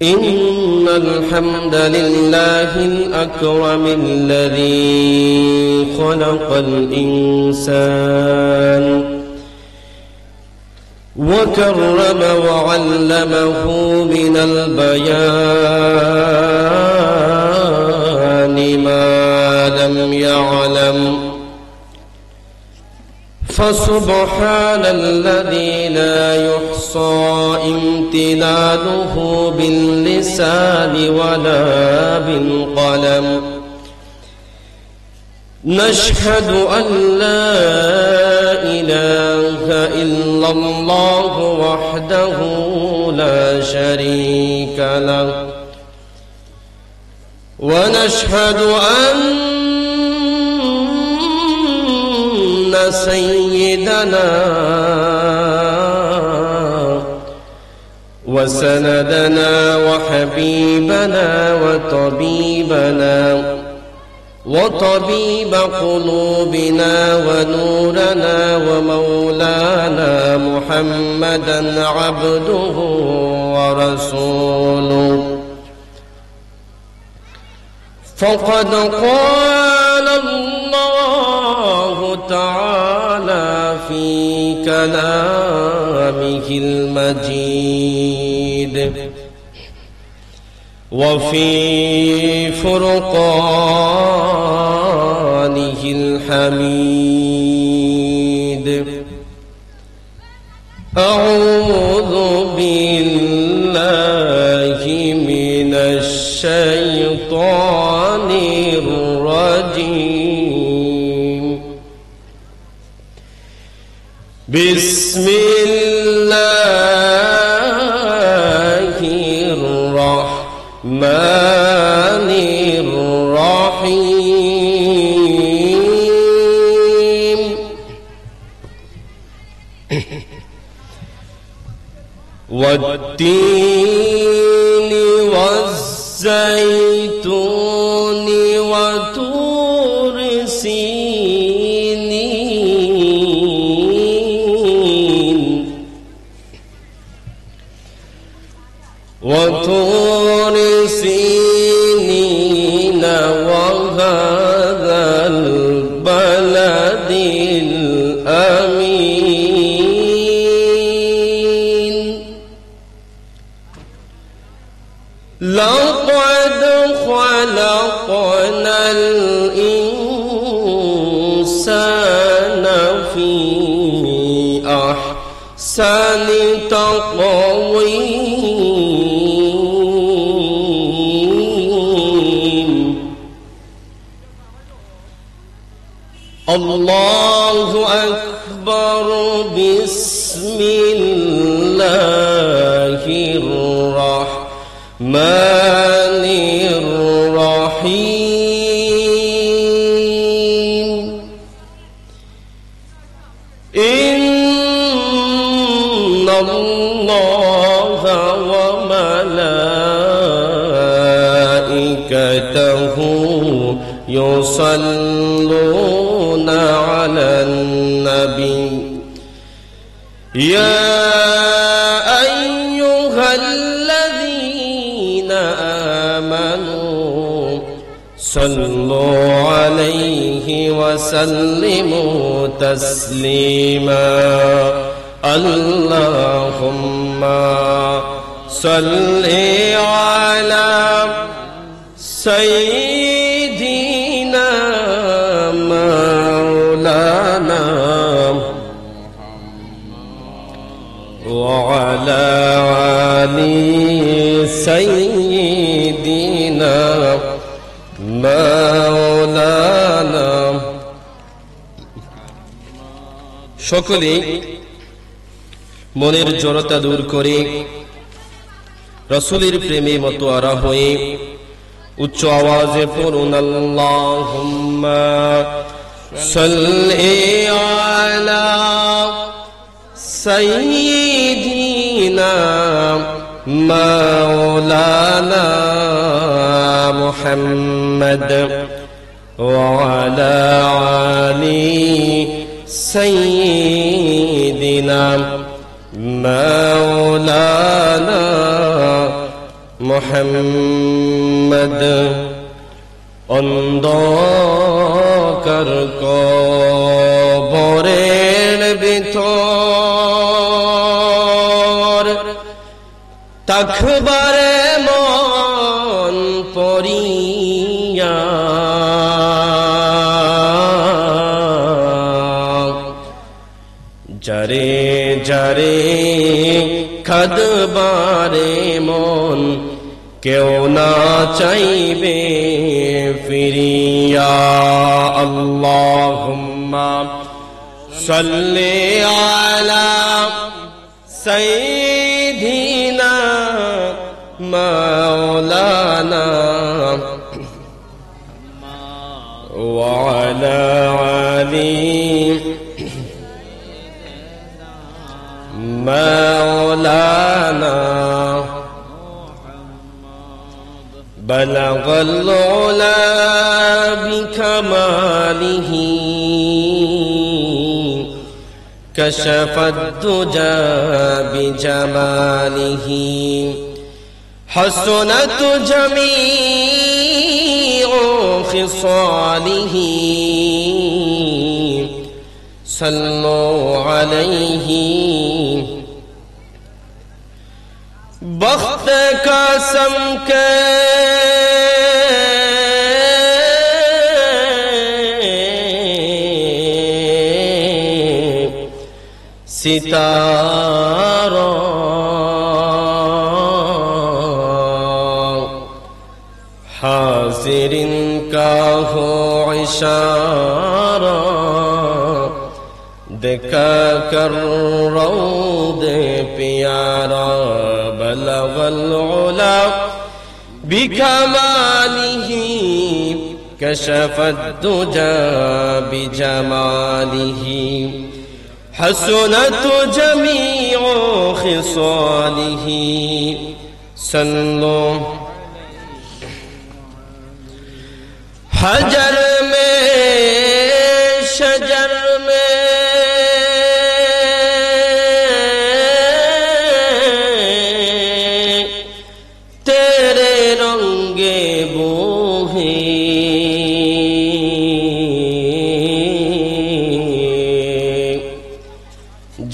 إن الحمد لله الأكرم الذي خلق الإنسان وكرم وعلمه من البيان ما لم يعلم فسبحان الذي لا يحصى امتنانه باللسان ولا بالقلم نشهد أن لا إله إلا الله وحده لا شريك له ونشهد أن سيدنا وسندنا وحبيبنا وطبيب قلوبنا ونورنا ومولانا محمدا عبده ورسوله فقد قال الله تعالى في كلامه المجيد وفي فرقانه الحميد أعوذ بالله من الشيطان الرجيم بسم الله الرحمن الرحيم والتين والزيتون وطور سينين وهذا البلد الأمين لقد خلقنا الإنسان في أحسن تقويم الله أكبر بسم الله الرحمن الرحيم إن الله وملائكته يصلون على النبي يا أيها الذين آمنوا صلوا عليه وسلموا تسليما اللهم صل على سيدنا مولانا وعلى آل سيدنا مولانا সকলে মনের জড়তা দূর করে রাসূলের প্রেমে মতোয়ারা হয়ে উচ্চ আওয়াজে পড়ুন আল্লাহুম্মা সাল্লি আলা সাইয়্যিদিনা মাওলানা মুহাম্মদ ওয়া আলা আলি সাইয়্যিদিনা مولانا মুহাম্মদ অন্ধকার কবরের ভিতর তাকবারে মন পড়িয়া যারে যারে খাদবারে মন কেউ না চাইবে ফিরিয়া আল্লাহুম্মা সাল্লি আলা সাইয়্যিদিনা মাওলানা ওয়া আলা আলি مولانا بلغ العلا بكماله كشف الدجى بجماله حسنت جميع خصاله صلوا عليه بخت قسم کے ستاروں حاضر کا ہو اشارہ دکھا کر روض پیارا بلغ العلا بكماله كشف الدجى بجماله حسنت جميع خصاله صلوا حجر میں شجر میں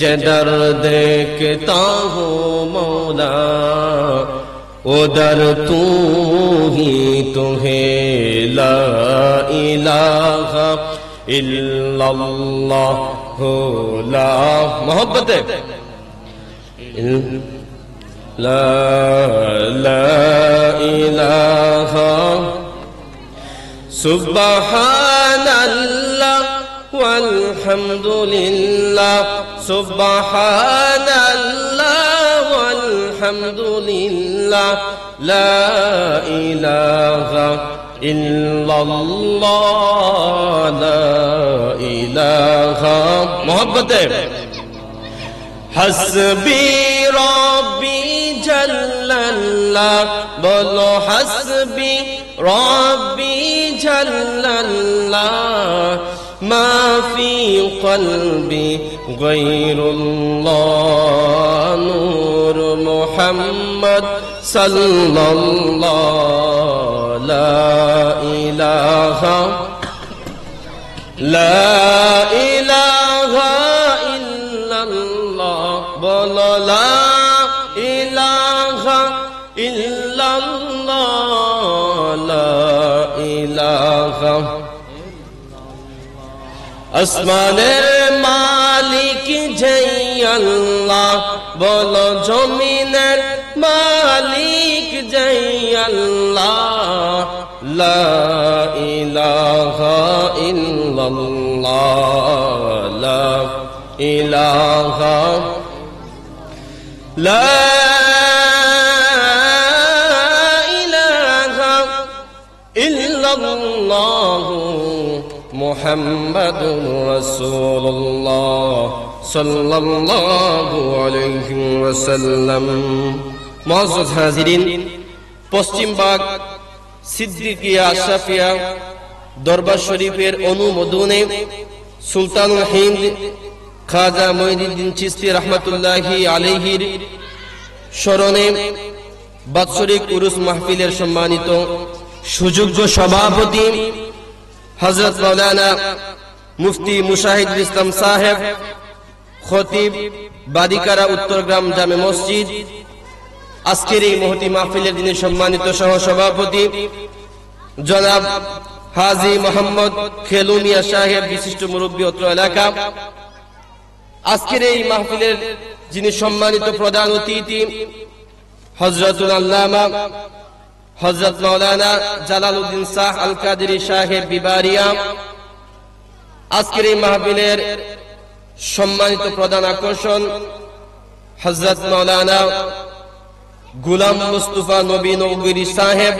जिधर देखता हूँ मौला उधर तू ही तुम्हें ला इलाहा इल्लल्लाह ला मोहब्बत ला इलाहा सुब्हानल्लाह वल्हम्दुलिल्लाह सुब्हानल्लाह वल्हम्दुलिल्लाह ला इलाहा इल्लल्लाह ला इलाहा मोहब्बत हस्बी रब्बी जल्लल्लाह बोलो हस्बी रब्बी जल्लल्लाह ما في قلبي غير الله نور محمد صلى الله لا إله إلا الله بلا لا إله إلا الله لا إله আসমানের মালিক জয় আল্লাহ বলো জমিনের মালিক জয় আল্লাহ লা ইলাহা ইল্লাল্লাহ লা ইলাহা লা ইলাহা ইল্লাল্লাহ محمد رسول الله صلى الله عليه وسلم معزز حاضرین পশ্চিমবাগ সিদ্দিকিয়া আশরাফিয়া দরবার শরীফের অনুমোদনে সুলতানুল হিন্দ খাজা মঈনুদ্দিন চিশতি রহমাতুল্লাহি আলাইহির স্মরণে বাৎসরিক উরুস মাহফিলের সম্মানিত সুযোগ্য সভাপতি হযরত মাওলানা মুফতি মুশাহিদুল ইসলাম সাহেব, খতিব বাদিকারা উত্তরগ্রাম জামে মসজিদ, আজকের এই মহতি মাহফিলের যিনি সম্মানিত সহ সভাপতি জনাব হাজী মোহাম্মদ খেলু মিয়া সাহেব, বিশিষ্ট মুরব্বী অত্র এলাকা, আজকের এই মাহফিলের যিনি সম্মানিত প্রধান অতিথি হযরতুল আল্লামা হযরত মাওলানা জালালউদ্দিন শাহ আল কাদেরী সাহেব বিবারিয়া, আজকের এই মাহফিলের সম্মানিত প্রধান আকর্ষণ হযরত মাওলানা গোলাম মুস্তাফা নবী নওগিরি সাহেব,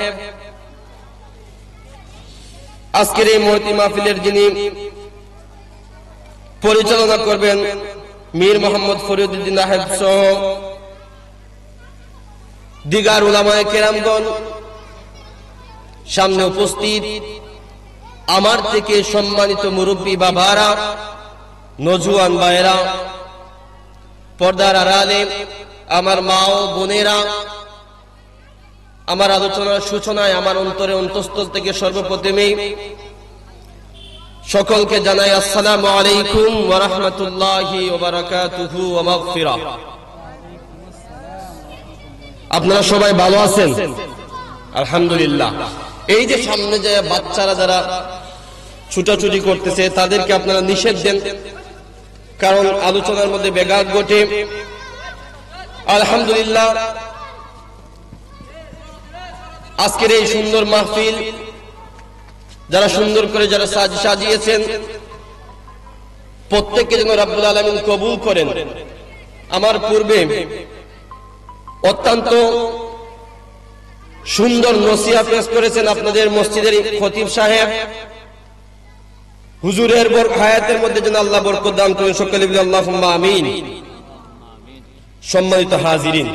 আজকের এই মহতি মাহফিলের যিনি পরিচালনা করবেন মীর মোহাম্মদ ফরিদউদ্দিন আহেদ সহ দিগার উলামায়ে কেরামগণ, সামনে উপস্থিত আমার থেকে সম্মানিত মুরব্বী বাবারা, নজওয়ান ভাইয়েরা, পর্দার আড়ালে আমার মা ও বোনেরা, আমার আলোচনার সূচনায় আমার অন্তরে অন্তঃস্থল থেকে সর্বপ্রথমে সকলকে জানাই আসসালামু আলাইকুম ওয়া রাহমাতুল্লাহি ওয়া বারাকাতুহু ওয়া মাগফিরাহ। আপনারা সবাই ভালো আছেন? আলহামদুলিল্লাহ। এই যে সামনে যে বাচ্চারা যারা ছুটাছুটি করতেছে তাদেরকে আপনারা নিষেধ দেন, কারণ আলোচনার মধ্যে ব্যাঘাত ঘটে। আলহামদুলিল্লাহ, আজকের এই সুন্দর মাহফিল যারা সুন্দর করে যারা সাজিয়েছেন, প্রত্যেককে যেন রাব্বুল আলামিন কবুল করেন। আমার পূর্বে অত্যন্ত সুন্দর নসিহত পেশ করেছেন আপনাদের মসজিদের খতিব সাহেব, হুজুরের হায়াতের মধ্যে যেন আল্লাহ বরকত দান করেন, সকলে বলি আল্লাহুম্মা আমিন। সম্মানিত হাজিরিন,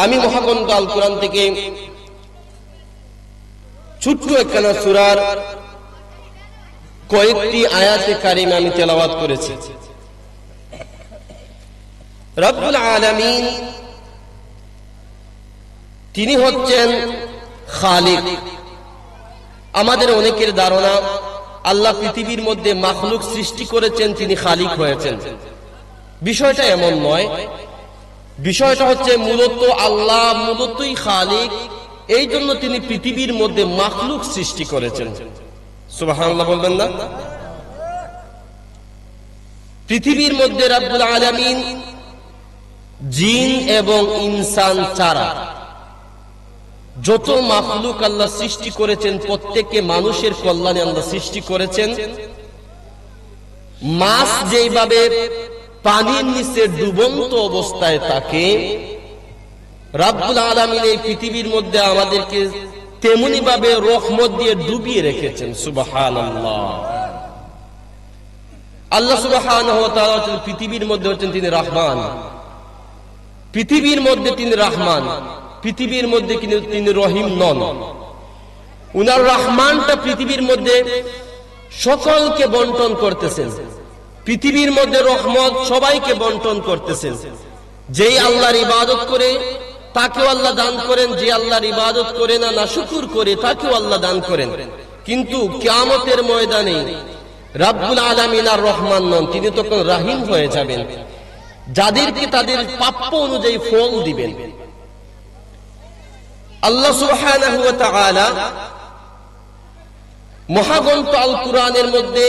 আমি মহাগ্রন্থ আল কোরআন থেকে ছোট্ট একখানা সূরার কয়েকটি আয়াতে কারিমা আমি তেলাওয়াত করেছি। রব্বুল আলামিন তিনি হচ্ছেন খালিক। আমাদের অনেকের ধারণা আল্লাহ পৃথিবীর মধ্যে মাখলুক সৃষ্টি করেছেন, তিনি খালিক হয়েছেন। বিষয়টা এমন নয়। বিষয়টা হচ্ছে মূলত আল্লাহ মূলতই খালিক, এই জন্য তিনি পৃথিবীর মধ্যে মাখলুক সৃষ্টি করেছেন। সুবহানাল্লাহ বলবেন না? পৃথিবীর মধ্যে রব্বুল আলামিন জিন এবং ইনসান ছাড়া যত মাখলুক আল্লাহ সৃষ্টি করেছেন, প্রত্যেককে মানুষের কল্যাণে আল্লাহ সৃষ্টি করেছেন। মাছ যেভাবে পানির নিচে ডুবন্ত অবস্থায় থাকে, রব্বুল আলামিন এই পৃথিবীর মধ্যে আমাদেরকে তেমনি ভাবে রহমত দিয়ে ডুবিয়ে রেখেছেন। সুবহানাল্লাহ। আল্লাহ সুবহানাহু ওয়া তাআলা পৃথিবীর মধ্যে হচ্ছেন তিনি রহমান। পৃথিবীর মধ্যে তিনি রহমান, পৃথিবীর মধ্যে তিনি রহিম নন। উনার রহমানটা পৃথিবীর মধ্যে সকলকে বন্টন করতেছেন, পৃথিবীর মধ্যে রহমত সবাইকে বন্টন করতেছেন। যেই আল্লাহর ইবাদত করে তাকেও আল্লাহ দান করেন, যে আল্লাহর ইবাদত করে না, নাশুকুর করে, তাকেও আল্লাহ দান করেন। কিন্তু কিয়ামতের ময়দানে রব্বুল আলামিন আর রহমান নন, তিনি তখন রাহিম হয়ে যাবেন, যাদেরকে তাদের প্রাপ্য অনুযায়ী ফল দিবেন। আল্লাহ সুবহানাহু ওয়া তাআলা মহাগ্রন্থ আল কুরআনের মধ্যে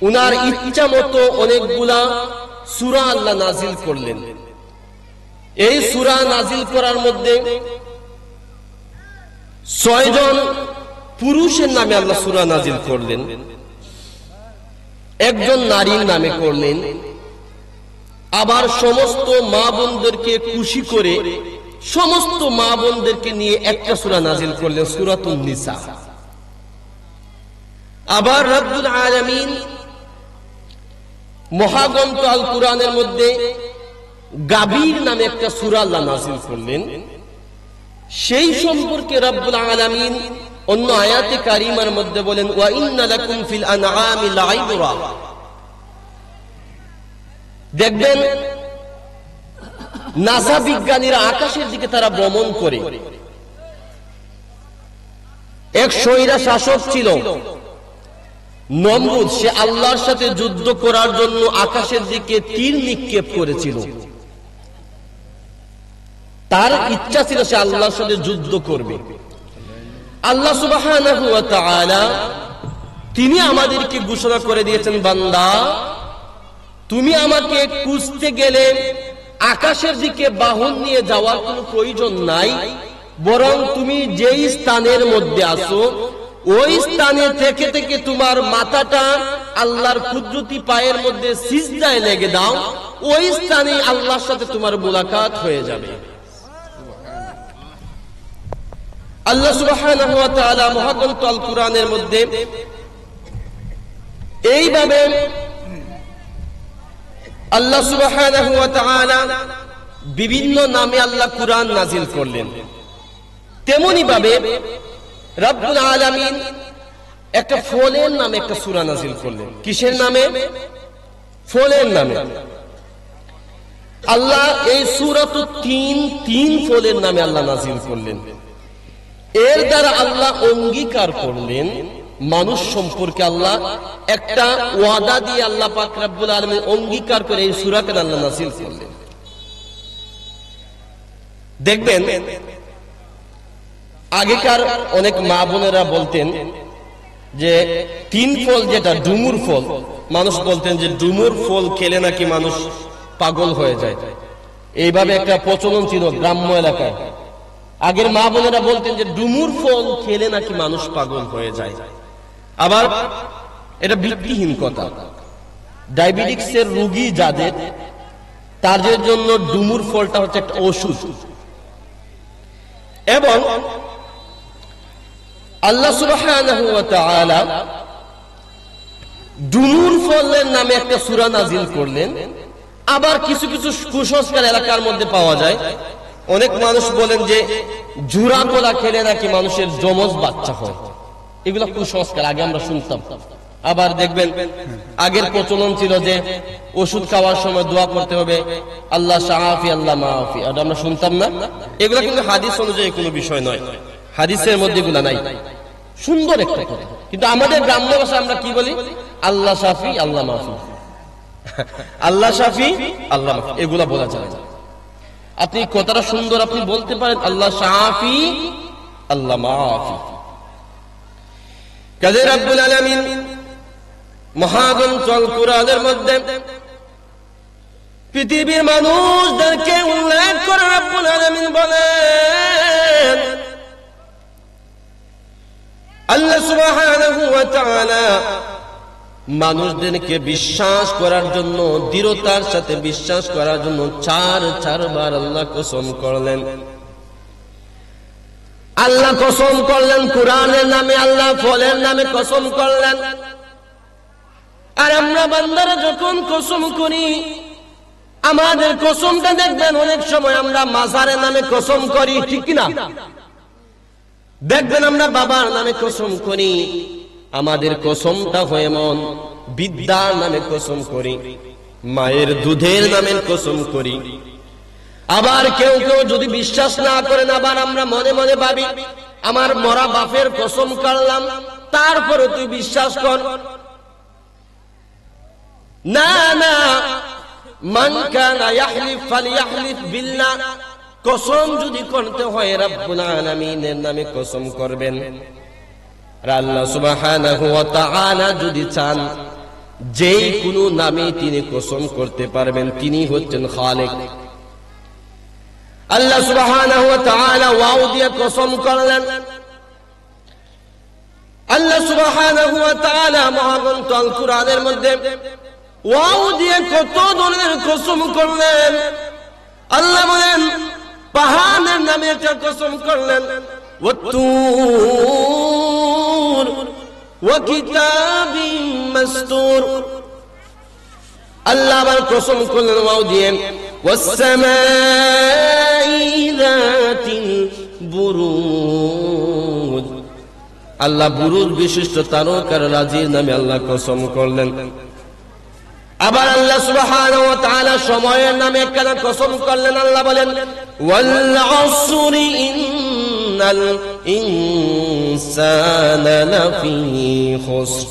উনার ইচ্ছা মতো অনেকগুলা সূরা আল্লাহ নাজিল করলেন। এই সূরা নাজিল করার মধ্যে 6 জন পুরুষের নামে আল্লাহ সূরা নাজিল করলেন, একজন নারীর নামে করলেন। আবার সমস্ত মা বোনদেরকে খুশি করে সমস্ত মা বোনদেরকে নিয়ে একটা সূরা নাজিল করলেন, সূরাতুন নিসা। আবার রব্বুল আলামিন মহাগ্রন্থ আল কুরআনের মধ্যে গাভীর নামে একটা সূরা আল্লাহ নাযিল করলেন। সেই সম্পর্কে রব্বুল আলামিন অন্য আয়াতে কারিমার মধ্যে বলেন, ওয়া ইন্না লাকুম ফিল আনআমি লাইবরা, দেখবেন নাসা বিজ্ঞানীরা আকাশের দিকে তারা ভ্রমণ করে। এক স্বৈরা শাসক ছিল নমরুদ, সে আল্লাহর সাথে যুদ্ধ করার জন্য আকাশের দিকে তীর নিক্ষেপ করেছিল। তার ইচ্ছা ছিল সে আল্লাহর সাথে যুদ্ধ করবে। আল্লাহ সুবহানাহু ওয়া তাআলা তিনি আমাদেরকে ঘোষণা করে দিয়েছেন, বান্দা তুমি আমাকে খুঁজতে গেলে আকাশের দিকে বাহন নিয়ে যাওয়ার কোনো প্রয়োজন নাই, বরং তুমি যেই স্থানের মধ্যে আছো ওই স্থানে থেকে থেকে তোমার মাথাটা আল্লাহর কুদরতি পায়ের মধ্যে সিজদায় লেগে দাও, ওই স্থানে আল্লাহর সাথে তোমার মুলাকাত হয়ে যাবে। আল্লাহ সুবহানাহু ওয়া তাআলা মহাগ্রন্থ আল কুরআনের মধ্যে এইভাবে আল্লাহ সুবহানাহু ওয়া তাআলা বিভিন্ন নামে আল্লাহ কুরআন নাজিল করলেন। তেমনি ভাবে রব্বুল আলামিন একটা ফলের নামে একটা সূরা নাজিল করলেন। কিসের নামে? ফলের নামে। আল্লাহ এই সূরা তো তিন ফলের নামে আল্লাহ নাজিল করলেন। এর দ্বারা আল্লাহ অঙ্গীকার করলেন মানুষ সম্পর্কে আল্লাহ একটা ওয়াদা দিয়ে আল্লাহ পাক রব্বুল আলামিন অঙ্গীকার করে এই সূরাকে আল্লাহ নাযিল করলেন। দেখবেন আগেকার অনেক মা বোনেরা বলতেন যে তিন ফল যেটা ডুমুর ফল, মানুষ বলতেন যে ডুমুর ফল খেলে নাকি মানুষ পাগল হয়ে যায়। এইভাবে একটা প্রচলন ছিল গ্রাম্য এলাকায়। আগের মা বোনেরা বলতেন যে ডুমুর ফল খেলে নাকি মানুষ পাগল হয়ে যায়। আবার এটা ভিত্তিহীন কথা। ডায়াবেটিক্সের রোগী যাদের, তাদের জন্য ডুমুর ফলটা হচ্ছে একটা ওষুধ। এবং আল্লাহ সুবহানাহু ওয়া তাআলা ডুমুর ফলের নামে একটা সূরা নাজিল করলেন। আবার কিছু কিছু কুসংস্কার এলাকার মধ্যে পাওয়া যায়। অনেক মানুষ বলেন যে জুরা কলা খেলে নাকি মানুষের যমজ বাচ্চা হয়। এগুলো কুসংস্কার, আগে আমরা শুনতাম। আবার দেখবেন আগের প্রচলন ছিল যে ওষুধ খাওয়ার সময় দোয়া করতে হবে আল্লাহ শাফি আল্লাহ মাফি, এটা আমরা শুনতাম না। এগুলো কিন্তু হাদিস অনুযায়ী কোনো বিষয় নয়, হাদিসের মধ্যে এগুলো নাই। সুন্দর একটা কথা, কিন্তু আমাদের গ্রাম্য ভাষা আমরা কি বলি? আল্লাহ শাফি আল্লাহ মাফি, আল্লাহ শাফি আল্লাহ মাফি, এগুলা বলা যায় না। আপনি কথাটা সুন্দর আপনি বলতে পারেন আল্লাহ শাফি আল্লাহ মাফি। কাজে রব্বুল আলামিন মহাগ্রন্থ আল কুরআনের মধ্যে পৃথিবীর মানুষদেরকে উল্লেখ করে রব্বুল আলামিন বলেন, আল্লাহ সুবহানাহু ওয়া তাআলা মানুষদেরকে বিশ্বাস করার জন্য, দৃঢ়তার সাথে বিশ্বাস করার জন্য চারবার আল্লাহ কসম করলেন। আল্লাহ কসম করলেন কুরআনের নামে, আল্লাহ ফলের নামে কসম করলেন। আর আমরা বান্দারা যখন কসম করি, আমাদের কসমটা দেখবেন অনেক সময় আমরা মাজারের নামে কসম করি, ঠিক কিনা? দেখবেন আমরা বাবার নামে কসম করি, আমাদের কসমটা হয় এমন বিদ্যার নামে কসম করি, মায়ের দুধের নামে কসম করি। আবার কেউ কেউ যদি বিশ্বাস না করেন, আবার আমরা মনে মনে ভাবি আমার মরা বাপের কসম করলাম, তারপরে তুই বিশ্বাস কর। না না, মান কানা ইয়াহলিফ ফালিয়াহলিফ বিল্লাহ, কসম যদি করতে হয় রব্বুল আলামিনের নামে কসম করবেন। আর আল্লাহ সুবহানাহু ওয়া তাআলা যদি চান যেই কোনো নামে তিনি কসম করতে পারবেন, তিনি হচ্ছেন খালিক। আল্লাহ সুবহানাহু ওয়া তাআলা ওয়াও দিয়ে কসম করলেন। আল্লাহ সুবহানাহু ওয়া তাআলা মহাগ্রন্থ আল কুরআনের মধ্যে ওয়াও দিয়ে কত ধরনের কসম করলেন। আল্লাহ বলেন পাহাড়ের নামে একটা কসম করলেন, ওয়াতুর ওয়া কিতাবিম মাসতুর। আল্লাহ আবার কসম করলেন ওয়াও দিয়ে, ওয়াসসামাই যাতিল বুরুজ। আল্লাহ বুরুজ বিশিষ্ট তারকার রাজির নামে আল্লাহ কসম করলেন। আবার আল্লাহ সুবহানাহু ওয়া তাআলা সময়ের নামে একখানা কসম করলেন। আল্লাহ বলেন ওয়াল আসরি ইন্নাল ইনসানা লাফি খুসর।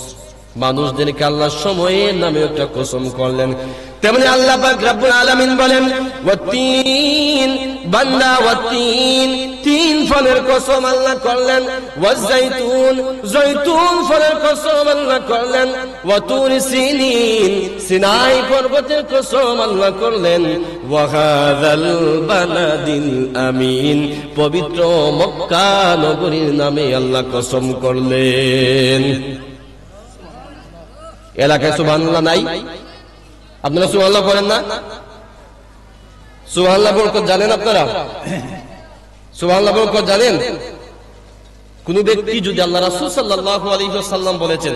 মানুষদেরকে আল্লাহ সময়ের নামে একটা কসম করলেন। তেমনি আল্লাহ পাক রব্বুল আলামিন বলেন ওয়াতিন, বান্দা ওয়াতিন, তিন ফলের কসম আল্লাহ করলেন। ওয়াজাইতুন, জৈতুন ফলের কসম আল্লাহ করলেন। ওয়াতুর সিনিন, সিনাই পর্বতের কসম আল্লাহ করলেন। ওয়াহাযাল বালাদিল আমিন, পবিত্র মক্কা নগরীর নামে আল্লাহ কসম করলেন। এলাকায় সুবহানাল্লাহ নাই? আপনারা সুবহানাল্লাহ বলেন না? সুবহানাল্লাহ বরকত জানেন আপনারা? সুবহানাল্লাহ বরকত জানেন? কোন ব্যক্তি যদি, আল্লাহ রাসূল সাল্লাল্লাহু আলাইহি ওয়াসাল্লাম বলেছেন,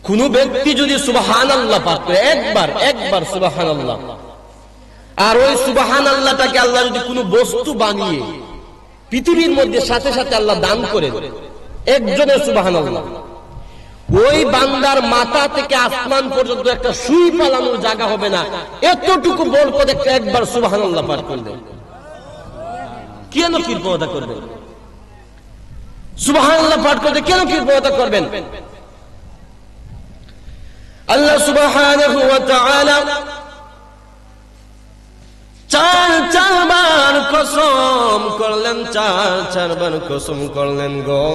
কোন ব্যক্তি যদি সুবহানাল্লাহ পাঠ করে একবার সুবহানাল্লাহ, আর ওই সুবহানাল্লাহটাকে আল্লাহ যদি কোনো বস্তু বানিয়ে পৃথিবীর মধ্যে সাথে সাথে আল্লাহ দান করেন, একজনের সুবহানাল্লাহ, ওই বান্দার মাথা থেকে আসমান পর্যন্ত একটা সুই পালানোর জায়গা হবে না, এতটুকু বরকত একবার সুবহানাল্লাহ পাঠ করলেন। কেন কৃপণতা করবেন? সুবহানাল্লাহ পাঠ করতে কেন কৃপণতা করবেন? আল্লাহ সুবহানাহু ওয়া তাআলা চারবার কসম করলেন, চারবার কসম করলেন গো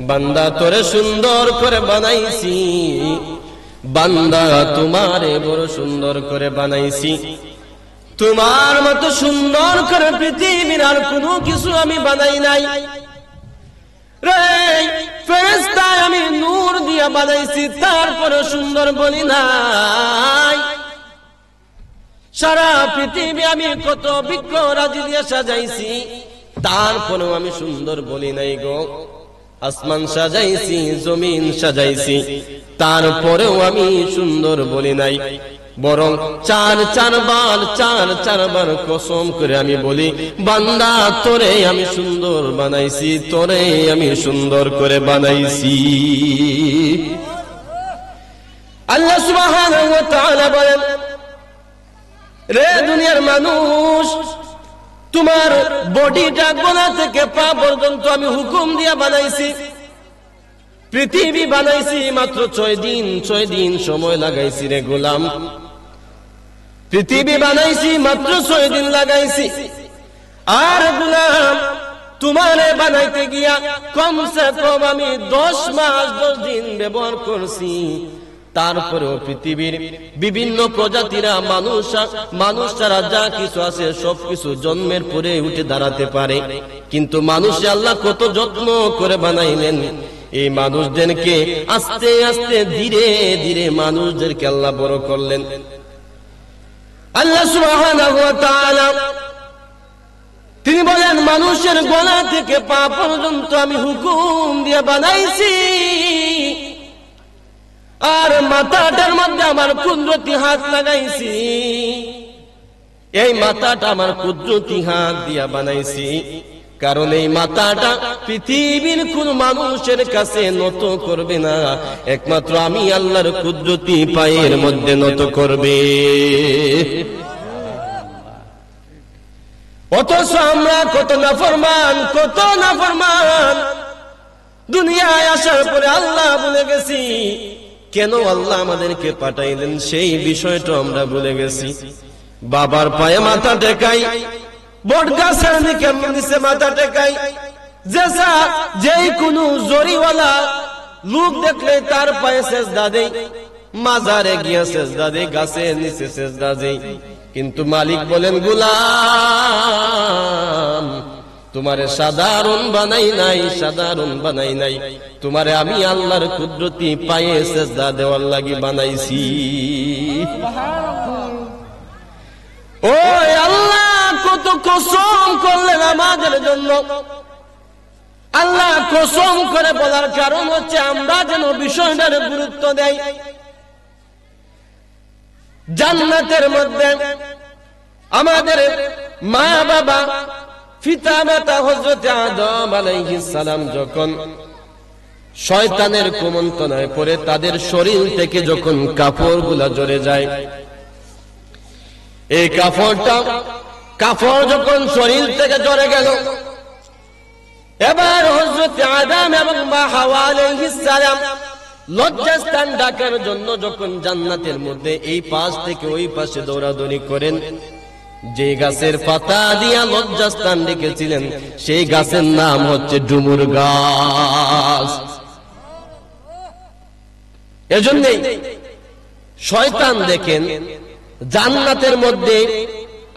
বান্দা তোরে সুন্দর করে বানাইছি, বান্দা তোমারে বড় সুন্দর করে বানাইছি, তোমার মতো সুন্দর করে পৃথিবীর আর কোনো কিছু আমি বানাই নাই রে। ফেরেশতা আমি নূর দিয়া বানাইছি, তারপরে সুন্দর বলি নাই। সারা পৃথিবী আমি কত বৃক্ষ রাজি দিয়ে সাজাইছি, তারপরেও আমি সুন্দর বলি নাই গো। আসমান সাজাইছি, জমিন সাজাইছি, তারপরেও আমি সুন্দর বলি নাই। বরং চারবার কসম করে আমি বলি বান্দা তোরে আমি সুন্দর বানাইছি, তোরে আমি সুন্দর করে বানাইছি। আল্লাহ সুবহানাহু ওয়া তাআলা বলেন রে দুনিয়ার মানুষ, তোমার বডিটা গোড়া থেকে পা পর্যন্ত আমি হুকুম দিয়া বানাইছি। পৃথিবী বানাইছি মাত্র 6 দিন সময় লাগাইছি রে গোলাম। পৃথিবী বানাইছি মাত্র 6 দিন লাগাইছি। আর গোলাম তোমারে বানাইতে গিয়া কমসে কম আমি 10 মাস 10 দিন ব্যবহার করছি। তারপরেও পৃথিবীর বিভিন্ন প্রজাতিরা মানুষ ছাড়া যা কিছু আছে সবকিছু জন্মের পরে উঠে দাঁড়াতে পারে, কিন্তু মানুষে আল্লাহ কত যত্ন করে বানাইলেন। এই মানুষদেরকে আস্তে আস্তে ধীরে ধীরে মানুষদেরকে আল্লাহ বড় করলেন। আল্লাহ সুবহানাহু ওয়া তাআলা তিনি বলেন মানুষের গলা থেকে পা পর্যন্ত আমি হুকুম দিয়ে বানাইছি, আর মাথাটার মধ্যে আমার কুদরতি হাত লাগাইছি। এই মাথাটা আমার কুদরতি হাত দিয়া বানাইছি, কারণ এই মাথাটা পৃথিবীর কোন মানুষের কাছে নত করবে না, একমাত্র আমি আল্লাহর কুদরতি পায়ের মধ্যে নত করবে। অথচ আমরা কত নাফরমান দুনিয়ায় আসার পরে আল্লাহ ভুলে গেছি। কেন আল্লাহ আমাদেরকে পাঠাইলেন সেই বিষয়টা আমরা ভুলে গেছি। বাবার পায়ে মাথা টেকাই, বট গাছের নিচে মাথা টেকাই, যেই কোনো জরিওয়ালা লোক দেখলে তার পায়ে সেজদা দেই, মাজারে গিয়া সেজদা দেই, গাছের নিচে সেজদা দেই। কিন্তু মালিক বলেন গোলাম তোমারে সাধারণ বানাই নাই, তোমারে আমি আল্লাহর কুদরতি পায়ে সেজদা দেওয়ার লাগি বানাইছি। ও আল্লাহ কত কসম করলেন আমাদের জন্য। আল্লাহ কসম করে বলার কারণ হচ্ছে আমরা যেন বিষয়টার গুরুত্ব দেই। জান্নাতের মধ্যে আমাদের মা বাবা পিতা মাতা হযরত আদম আলাইহিস সালাম যখন শয়তানের কুমন্ত্রণায় পড়ে তাদের শরীর থেকে যখন কাপড়গুলা ঝরে যায়, এই কাপড় যখন শরীর থেকে ঝরে গেল, এবার হযরত আদম এবং মা হাওয়া আলাইহিস সালাম লজ্জাস্থান ঢাকার জন্য যখন জান্নাতের মধ্যে এই পাশ থেকে ওই পাশে দৌড়াদৌড়ি করেন, যে গাছের পাতা দিয়া লজ্জাস্থান রেখেছিলেন সেই গাছের নাম হচ্ছে ডুমুর গাছ। এজন্যই শয়তান দেখেন জান্নাতের মধ্যে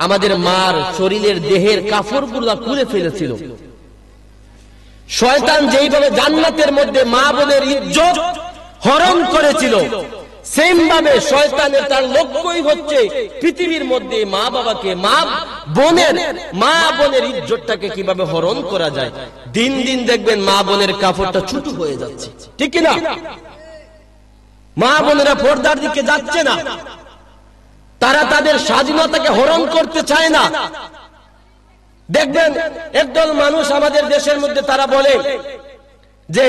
আমাদের মার শরীরের দেহের কাপড়গুলো খুলে ফেলেছিল। শয়তান যেইভাবে জান্নাতের মধ্যে মা বোনের ইজ্জত হরণ করেছিল, সেম ভাবে শয়তানের তার লক্ষ্যই হচ্ছে পৃথিবীর মধ্যে মা বাবাকে মা বোনের ইজ্জতটাকে কিভাবে হরণ করা যায়। দিন দিন দেখবেন মা বোনের কাপড়টা ছোট হয়ে যাচ্ছে, ঠিক কিনা? মা বোনেরা পর্দার দিকে যাচ্ছে না, তারা তাদের স্বাধীনতাকে হরণ করতে চায় না। দেখবেন একদল মানুষ আমাদের দেশের মধ্যে তারা বলে যে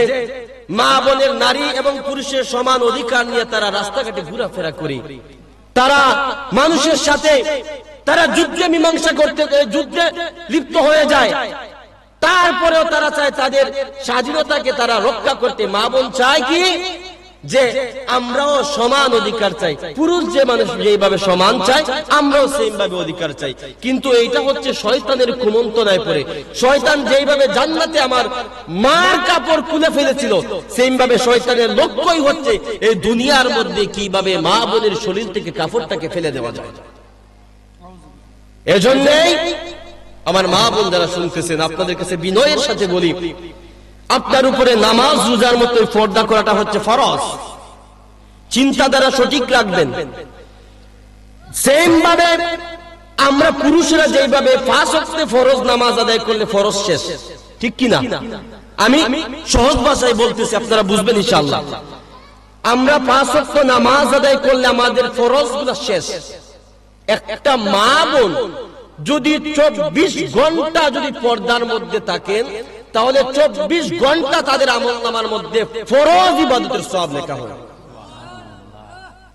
মা বোনের, নারী এবং পুরুষের সমান অধিকার নিয়ে তারা রাস্তাঘাটে ঘোরাফেরা করে, তারা মানুষের সাথে তারা যুদ্ধে মীমাংসা করতে, যুদ্ধে লিপ্ত হয়ে যায়। তারপরেও তারা চায় তাদের স্বাধীনতাকে তারা রক্ষা করতে। মা বোন চায় কি যে আমরাও সমান অধিকার চাই, পুরুষ যে মানুষ যেভাবে সমান চাই আমরাও সেম ভাবে অধিকার চাই। কিন্তু এইটা হচ্ছে শয়তানের কুমন্ত্রণায় পড়ে। শয়তান যেইভাবে জান্নাতে আমার মার কাপড় খুলে ফেলেছিল, সেম ভাবে শয়তানের লক্ষ্যই হচ্ছে এই দুনিয়ার মধ্যে কিভাবে মা বোনের শরীর থেকে কাপড়টাকে ফেলে দেওয়া যায়। এজন্যই আমার মা বোন যারা শুনতেছেন, আপনাদের কাছে বিনয়ের সাথে বলি, আপনার উপরে নামাজ রোজার মতো পর্দা করাটা হচ্ছে ফরজ। চিন্তাধারা সঠিক রাখবেন। সেম ভাবে আমরা পুরুষরা যেভাবে 5 ওয়াক্তে ফরজ নামাজ আদায় করলে ফরজ শেষ, ঠিক কিনা? আমি সহজ ভাষায় বলতেছি, আপনারা বুঝবেন ইনশাআল্লাহ। আমরা 5 ওয়াক্ত নামাজ আদায় করলে আমাদের ফরজগুলো শেষ। একটা মা বোন যদি 24 ঘন্টা যদি পর্দার মধ্যে থাকেন, তাহলে 24 ঘন্টা তাদের আমলনামার মধ্যে ফরজ ইবাদতের সওয়াব লেখা হয়।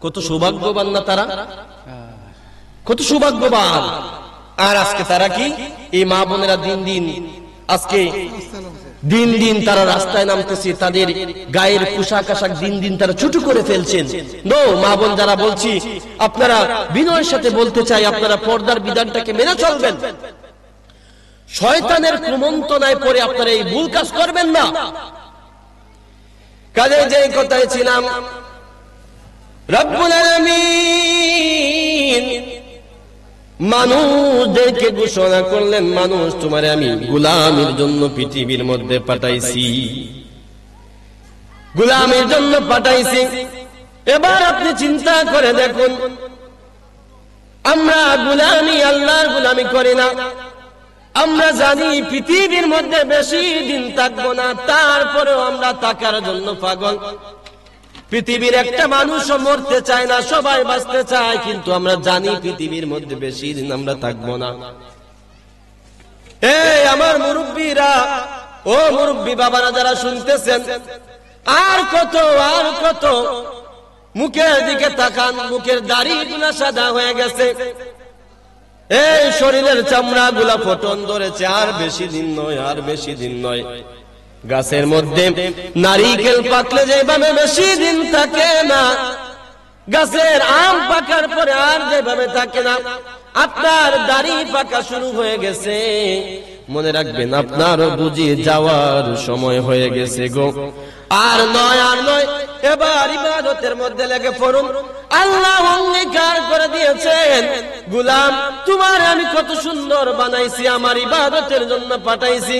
কত সৌভাগ্যবান না তারা, কত সৌভাগ্যবান। আর আজকে তারা কি, এই মা বোনেরা দিন দিন তারা রাস্তায় নামতেছে, তাদের গায়ের পোশাক আশাক দিন দিন তারা ছোট করে ফেলছেন। নো, মা বোন যারা বলছি, আপনারা বিনয়ের সাথে বলতে চাই, আপনারা পর্দার বিধানটাকে মেনে চলবেন। শয়তানের কুমন্ত্রণায় পড়ে আপনারা এই ভুল কাজ করবেন না। কাজে যে কথায় ছিলাম, রব্বুল আলামিন মানুষদেরকে ঘোষণা করলেন, মানুষ তোমারে আমি গোলামের জন্য পৃথিবীর মধ্যে পাঠাইছি, গোলামের জন্য পাঠাইছি। এবার আপনি চিন্তা করে দেখুন, আমরা গোলামি, আল্লাহর গোলামি করি না। আমরা জানি পৃথিবীর মধ্যে বেশি দিন থাকবো না, তারপরেও আমরা থাকার জন্য পাগল। পৃথিবীর একটা মানুষও মরতে চায় না, সবাই বাঁচতে চায়, কিন্তু আমরা জানি পৃথিবীর মধ্যে বেশি দিন আমরা থাকবো না। এই আমার মুরব্বীরা, ও মুরব্বী বাবারা যারা শুনতেছেন, আর কত মুখের দিকে তাকান, মুখের দাড়িগুলো সাদা হয়ে গেছে, এই শরীরের চামড়া গুলা ফটন ধরেছে। আর বেশি দিন নয়, গাছের মধ্যে নারিকেল পাকলে যেভাবে বেশি দিন থাকে না, গাছের আম পাকার পরে আর যেভাবে থাকে না, আপনার দাড়ি পাকা শুরু হয়ে গেছে। মনে রাখবেন, আপনারও বুঝি যাওয়ার সময় হয়ে গেছে গো। আর নয়, এবার ইবাদতের মধ্যে লেগে পড়ুন। আল্লাহ অঙ্গীকার করে দিয়েছেন, গোলাম তোমার আমি কত সুন্দর বানাইছি, আমার ইবাদতের জন্য পাঠাইছি।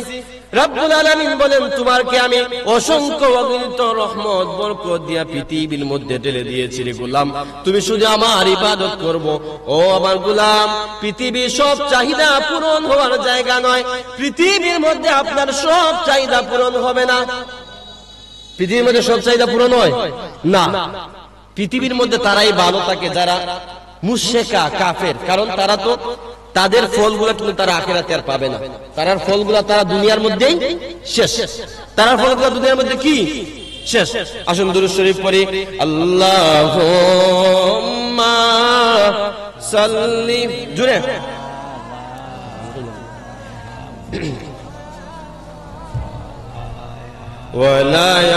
রব্বুল আলামিন বলেন, তোমাকে আমি অসংখ্য অগণিত রহমত বরকত দিয়া পৃথিবীর মধ্যে ঢেলে দিয়েছি রে গোলাম, তুমি শুধু আমার ইবাদত করব। ও আমার গোলাম, পৃথিবীর সব চাহিদা পূরণ হওয়ার জায়গা নয়। পৃথিবীর মধ্যে আপনার সব চাহিদা পূরণ হবে না। পৃথিবীর মধ্যে সব চাহিদা পূরণ হয় না। পৃথিবীর মধ্যে তারাই ভালো থাকে যারা মুশরিকা, কাফের। কারণ তারা তো তাদের ফলগুলো কিন্তু তারা আখিরাতে আর পাবে না। তার ফলগুলো তারা দুনিয়ার মধ্যেই শেষ। তার ফলগুলো দুনিয়ার মধ্যে কি শেষ। আসুন দুরূদ শরীফ পড়ি। আল্লাহুম্মা সাল্লি, জুড়ে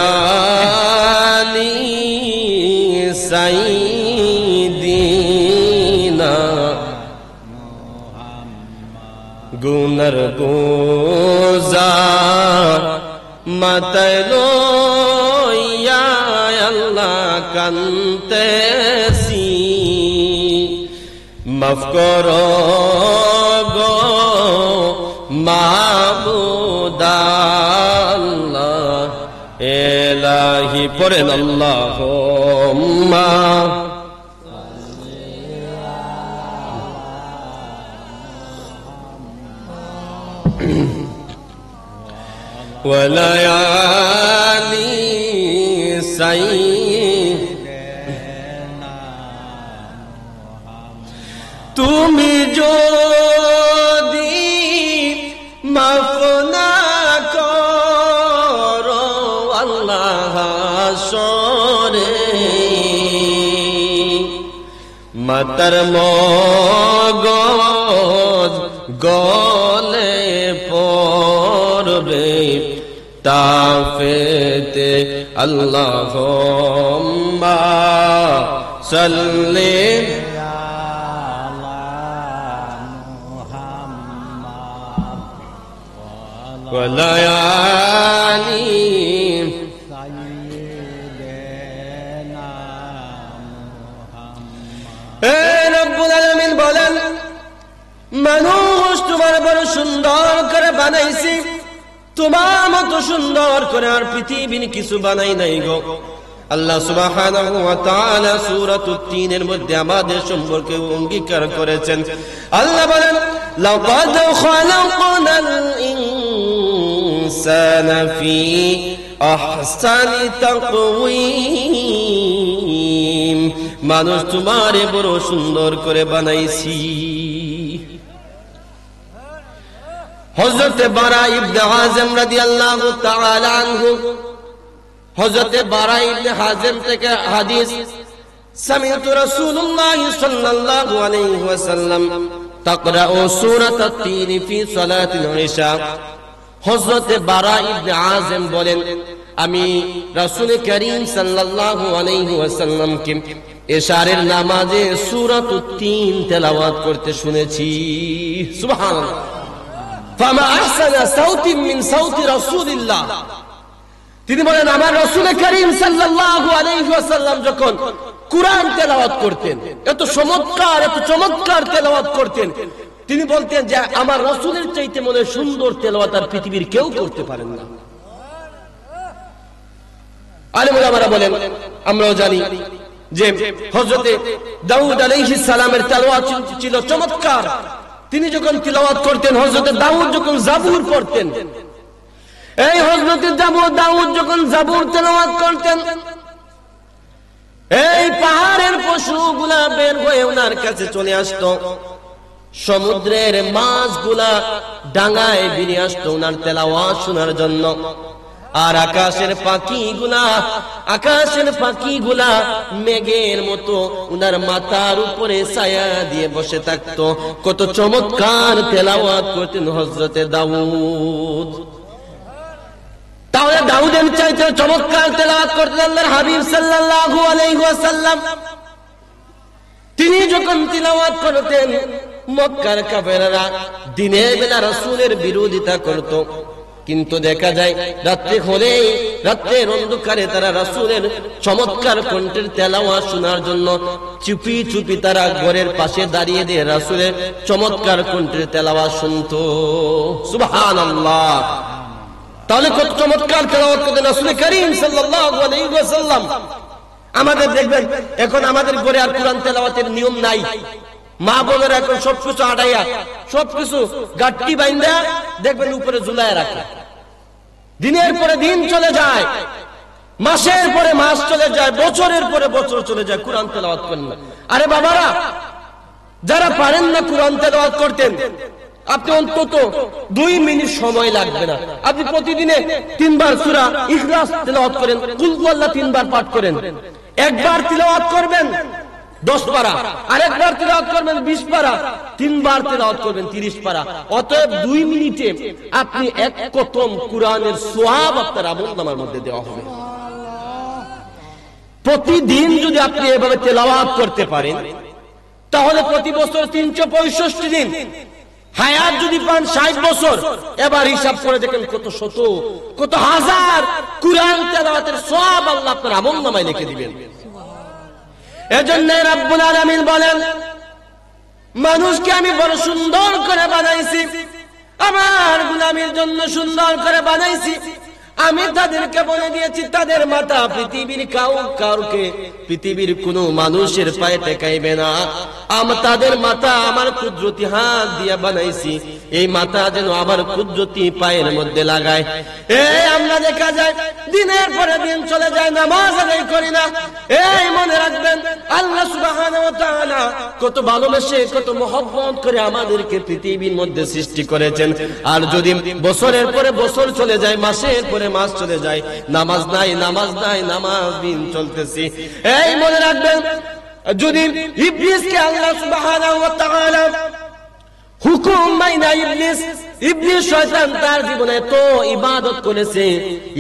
ওয়ালায়ালি সাইয়্যিদিনা গুনার গোজার মাথায় লইয়া আল্লাহ কান্তেছি, মাফ করো গো মাবুদ আল্লাহ এলাহি। পড়েন আল্লাহুম্মা ওয়ালায়ালি সাইয়্যিদিনা। তুমি যদি মাফ না করো আল্লাহ হাসরে মাতার মগজ গলে পড়বে তাফেতে। আল্লাহুম্মা সাল্লি ওয়ালায়ালি সাইয়্যিদিনা মুহাম্মদ। হে রব্বুল আলামিন বলেন, মানুষ তোমার বড় সুন্দর করে বানাইছি, তোমার মতো সুন্দর করে আর পৃথিবীর কিছু বানাই নাই গো। আল্লাহ সুবহানাহু ওয়া তাআলা সূরাতুত তিনের মধ্যে আমাদের সম্পর্কে অঙ্গীকার করেছেন। আল্লাহ বলেন, লাকাদ খালাকনাল ইনসানা ফি আহসানি তাকওয়িম, মানুষ তোমারে বড় সুন্দর করে বানাইছি। হযরত বারা ইবনে হাযিম রাদিয়াল্লাহু তাআলা আনহু, হযরত বারা ইবনে হাযিম থেকে হাদিস, সামি'তু রাসূলুল্লাহ সাল্লাল্লাহু আলাইহি ওয়াসাল্লাম তাকরাউ সূরাতাত তিন ফি সালাতিল ইশা। হযরত বারা ইবনে হাযিম বলেন, আমি রাসূল করিম সাল্লাল্লাহু আলাইহি ওয়াসাল্লামকে ইশারের নামাজে সূরাতুত তিন তেলাওয়াত করতে শুনেছি। সুবহানাল্লাহ। ফামা আহসানা সাউতিন মিন সাউতি রাসূলিল্লাহ, তিনি বলেন আমার রাসূল করিম সাল্লাল্লাহু আলাইহি ওয়াসাল্লাম যখন কুরআন তেলাওয়াত করতেন, এত চমৎকার তেলাওয়াত করতেন, তিনি বলতেন যে আমার রাসূলের চাইতে মনে সুন্দর তেলাওয়াত আর পৃথিবীর কেউ করতে পারেন না। আলেম ওলামারা বলেন, আমরাও জানি যে হযরতে দাউদ আলাইহিস সালামের তেলাওয়াত ছিল চমৎকার। তিনি যখন তিলাওয়াত করতেন, হযরত দাউদ যখন জাবুর পড়তেন, এই হযরত দাউদ যখন জাবুর তেলাওয়াত করতেন, এই পাহাড়ের পশুগুলা বের হয়ে ওনার কাছে চলে আসতো, সমুদ্রের মাছগুলা ডাঙায় বেরিয়ে আসতো ওনার তেলাওয়াত শোনার জন্য। আর আকাশের পাখিগুলা মেঘের মতো উনার মাথার উপরে ছায়া দিয়ে বসে থাকতো। কত চমৎকার তেলাওয়াত করতেন হযরতে দাউদ। তাহলে দাউদের চাইতে চমৎকার তেলাওয়াত করতেন আল্লাহর হাবিব সাল্লাল্লাহু আলাইহি ওয়াসাল্লাম। তিনি যখন তিলাওয়াত করতেন, মক্কার কাফেররা দিনের বেলা রাসূলের বিরোধিতা করত, কিন্তু দেখা যায় রাত্রের অন্ধকারে তারা রাসূলের চমৎকার কণ্ঠের তেলাওয়াত শোনার জন্য চুপি চুপি তারা ঘরের পাশে দাঁড়িয়ে দিয়ে রাসূলের চমৎকার কণ্ঠের তেলাওয়াত শুনতো। সুবহানাল্লাহ। তাহলে কত চমৎকার তেলাওয়াত করতেন রাসূল করিম সাল্লাল্লাহু আলাইহি ওয়াসাল্লাম। আমাদের দেখবেন এখন আমাদের ঘরে আর কোরআন তেলাওয়াতের নিয়ম নাই। মা বোনেরা এখন সবকিছু আড়াইয়া, সবকিছু গাট্টি বাইন্দা দেখবেন উপরে ঝুলায় রাখে। দিনের পরে দিন চলে যায়, মাসের পরে মাস চলে যায়, বছরের পরে বছর চলে যায়, কোরআন তেলাওয়াত করেন না। আরে বাবারা, যারা পারেন না কোরআন তেলাওয়াত করতেন, আপনি অন্তত 2 মিনিট সময় লাগবে না। আপনি প্রতিদিনে 3 বার সূরা ইখলাস তেলাওয়াত করেন, কুল হুয়াল্লাহ 3 বার পাঠ করেন। একবার তিলাওয়াত করবেন 10 পারা, আরেকবার তিলাওয়াত করবেন 20 পারা, 3 বার তিলাওয়াত করবেন 30 পারা। অতএব 2 মিনিটে আপনি এক খতম কোরআনের সওয়াব আপনার আমলনামার মধ্যে দেওয়া হবে। প্রতিদিন যদি আপনি এভাবে তেলাওয়াত করতে পারেন তাহলে প্রতি বছর 365 দিন, হায়াত যদি পান 60 বছর, এবার হিসাব করে দেখেন কত শত কত হাজার কোরআন তেলাওয়াতের সওয়াব আল্লাহ আপনার আমলনামায় লিখে দিবেন। এজন্য রব্বুল আলামিন বলেন, মানুষকে আমি বড় সুন্দর করে বানাইছি, আমার গোলামের জন্য সুন্দর করে বানাইছি। আমি তাদেরকে বলে দিয়েছি তাদের মাথা পৃথিবীর কাউকে পৃথিবীর কোনো মানুষের পায়ে টেকাইবে না। তাদের মাথা আমার কুদরতি হাত দিয়ে বানাইছি, এই মাথা যেন আমার কুদরতি পায়ের মধ্যে লাগায়। আমরা দেখা যায় দিনের পরে দিন চলে যায়, নামাজ আদায় করি না। মনে রাখবেন আল্লাহ সুবহানাহু ওয়া তাআলা কত ভালোবেসে কত মহব্বত করে আমাদেরকে পৃথিবীর মধ্যে সৃষ্টি করেছেন। আর যদি বছরের পরে বছর চলে যায়, মাসের পরে মাস চলে যায়, নামাজ নাই নামাজ দিন চলতেছি। মনে রাখবেন যদি ইবলিসকে আল্লাহ সুবহানাহু ওয়া তাআলা হুকুম মাইনা ইবলিস শয়তান তার জীবনে তো ইবাদত করেছে,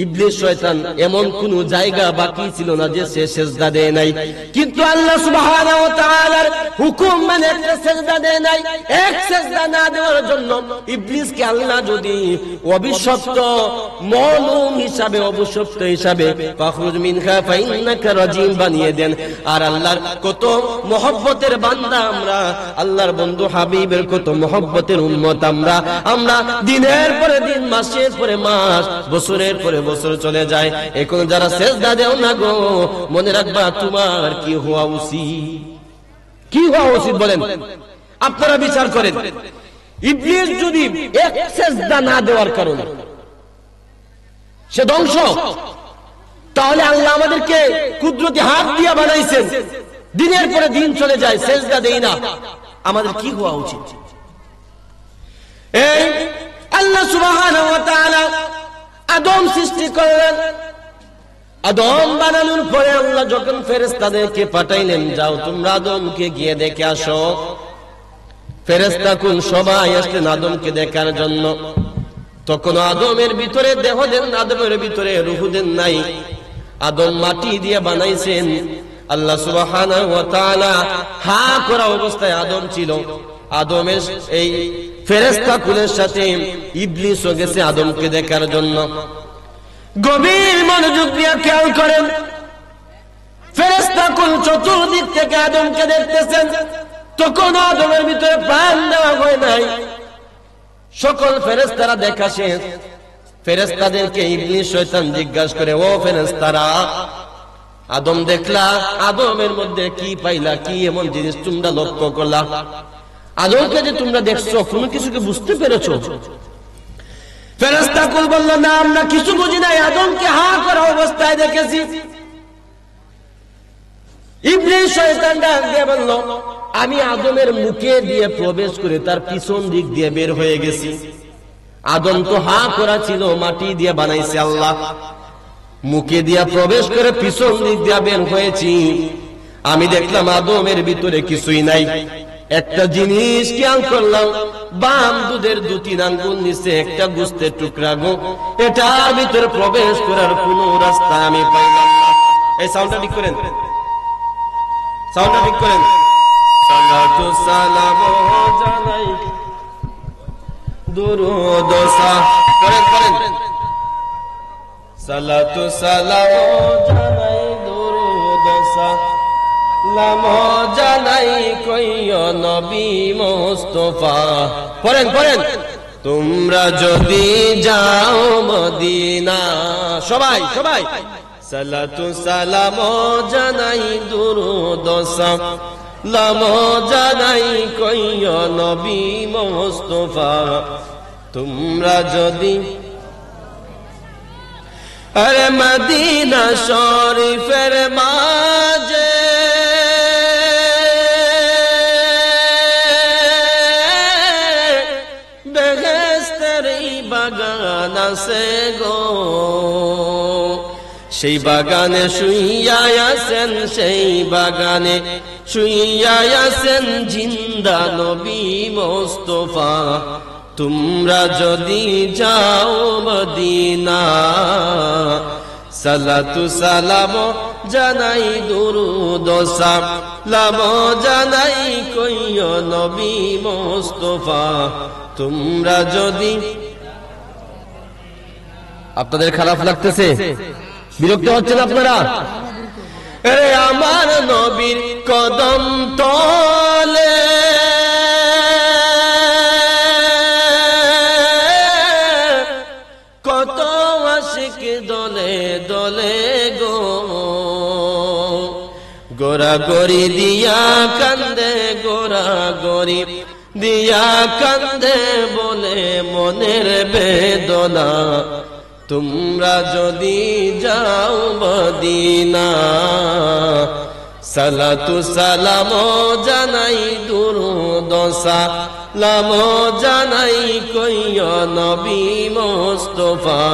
ইবলিস শয়তান এমন কোন জায়গা বাকি ছিল না যে সে সিজদা দেয় নাই। কিন্তু আল্লাহ সুবহানাহু ওয়া তাআলার হুকুম মানে একটা সিজদা দেয় নাই। এক সিজদা না দেওয়ার জন্য ইবলিসকে আল্লাহ যদি অভিশপ্ত মালুম হিসাবে অভিশপ্ত হিসাবে ফাখরুজ মিনহা ফাইন্নাকা রাজিম বানিয়ে দেন। আর আল্লাহর কত মহব্বতের বান্দা আমরা, আল্লাহর বন্ধু হাবিবের কত মহব্বতের উম্মত আমরা দিনের পরে দিন, মাসের পরে মাস, বছরের পরে বছর চলে যায়। এখন যারা সিজদা দেও না গো, মনে রাখবা তোমার কি হওয়া উচিত বলেন? আপনারা বিচার করেন, ইবলিস যদি এক সিজদা না দেওয়ার কারণে সে ধ্বংস, তাহলে আল্লাহ আমাদেরকে কুদরতি হাত দিয়ে বানাইছেন, দিনের পরে দিন চলে যায়, সিজদা দেই না, আমাদের কি হওয়া উচিত? আল্লাহ সুবহানাহু ওয়া তাআলা আদম সৃষ্টি করলেন। আদম বানানোর পরে আল্লাহ যখন ফেরেশতাদেরকে পাঠাইলেন, যাও তোমরা আদমকে গিয়ে দেখে আসো। ফেরেশতাকুল সবাই আসলেন আদমকে দেখার জন্য। তখন আদমের ভিতরে দেহ দেন, আদমের ভিতরে রূহ দেন নাই। আদম মাটি দিয়ে বানাইছেন। আল্লাহ সুবহানাহু ওয়া তাআলা হা করা অবস্থায় আদম ছিল। আদমের এই ফেরেশতা কুলের সাথে ইবলিসও গেছে আদমকে দেখার জন্য। গভীর মনোযোগ দিয়ে খেয়াল করেন, ফেরেশতা কুল চতুর্দিক থেকে আদমকে দেখতেছেন। তখন আদমের ভিতরে প্রাণ দেওয়া হয় নাই। সকল ফেরেশতারা দেখা শেষ। ফেরেশতাদেরকে ইবলিস শয়তান জিজ্ঞাসা করে, ও ফেরেশতারা, আদম দেখলা, আদমের মধ্যে কি পাইলা, কি এমন জিনিস তোমরা লক্ষ্য করলা? আদমকে যে তোমরা দেখছো, কোনো কিছুকে বুঝতে পেরেছো? ফেরেশতাকুল বলল, না, আমরা কিছু বুঝি নাই, আদমকে হা করা অবস্থায় দেখেছি। ইবলিস শয়তান ডাক দিয়ে বলল, আমি আদমের মুখে দিয়ে প্রবেশ করে তার পিছন দিক দিয়ে বের হয়ে গেছি। আদম তো হা করা ছিল, মাটি দিয়ে বানাইছে আল্লাহ, মুখে দিয়া প্রবেশ করে পিছন দিক দিয়ে বের হয়েছি। আমি দেখলাম আদমের ভিতরে কিছুই নাই। একটা জিনিস খেয়াল করলাম, বাম দুধের 2-3 আঙ্গুল নিচে একটা গোস্তের টুকরা গো, এটার ভিতরে প্রবেশ করার কোন রাস্তা আমি পাইলাম না। এই সাউন্ডটা ঠিক করেন, সাউন্ডটা ঠিক করেন। সালাতু সালাম জানাই, দুরূদ করেন। সালাতু সালাম জানাই, দুরূদ সালাম জানাই কইও নবী মুস্তাফা। পড়েন। তোমরা যদি যাও মদিনা, সবাই সালাতু সালাম জানাই, দুরূদ সালাম জানাই কইও নবী মুস্তাফা। তোমরা যদি আরে মদিনা শরীফের মাঝে বাগান আছে গো, সেই বাগানে শুইয়া আছেন, সেই বাগানে শুইয়া আছেন জিন্দা নবী মুস্তাফা। তোমরা যদি যাও মদিনা, সালাতু সালাম জানাই দুরুদ সালাম জানাই কইও নবী মুস্তাফা। তোমরা যদি, আপনাদের খারাপ লাগতেছে, বিরক্ত হচ্ছেন আপনারা? আরে আমার নবীর কদম তলে কত আশিক দলে দলে গো, গোরাগরি দিয়া কান্দে, গোরাগরি দিয়া কান্দে বলে মনের বেদনা। তোমরা যদি যাও মদিনা, সালাতু সালাম জানাই দুরুদ সালাম জানাই কইও নবী মুস্তাফা।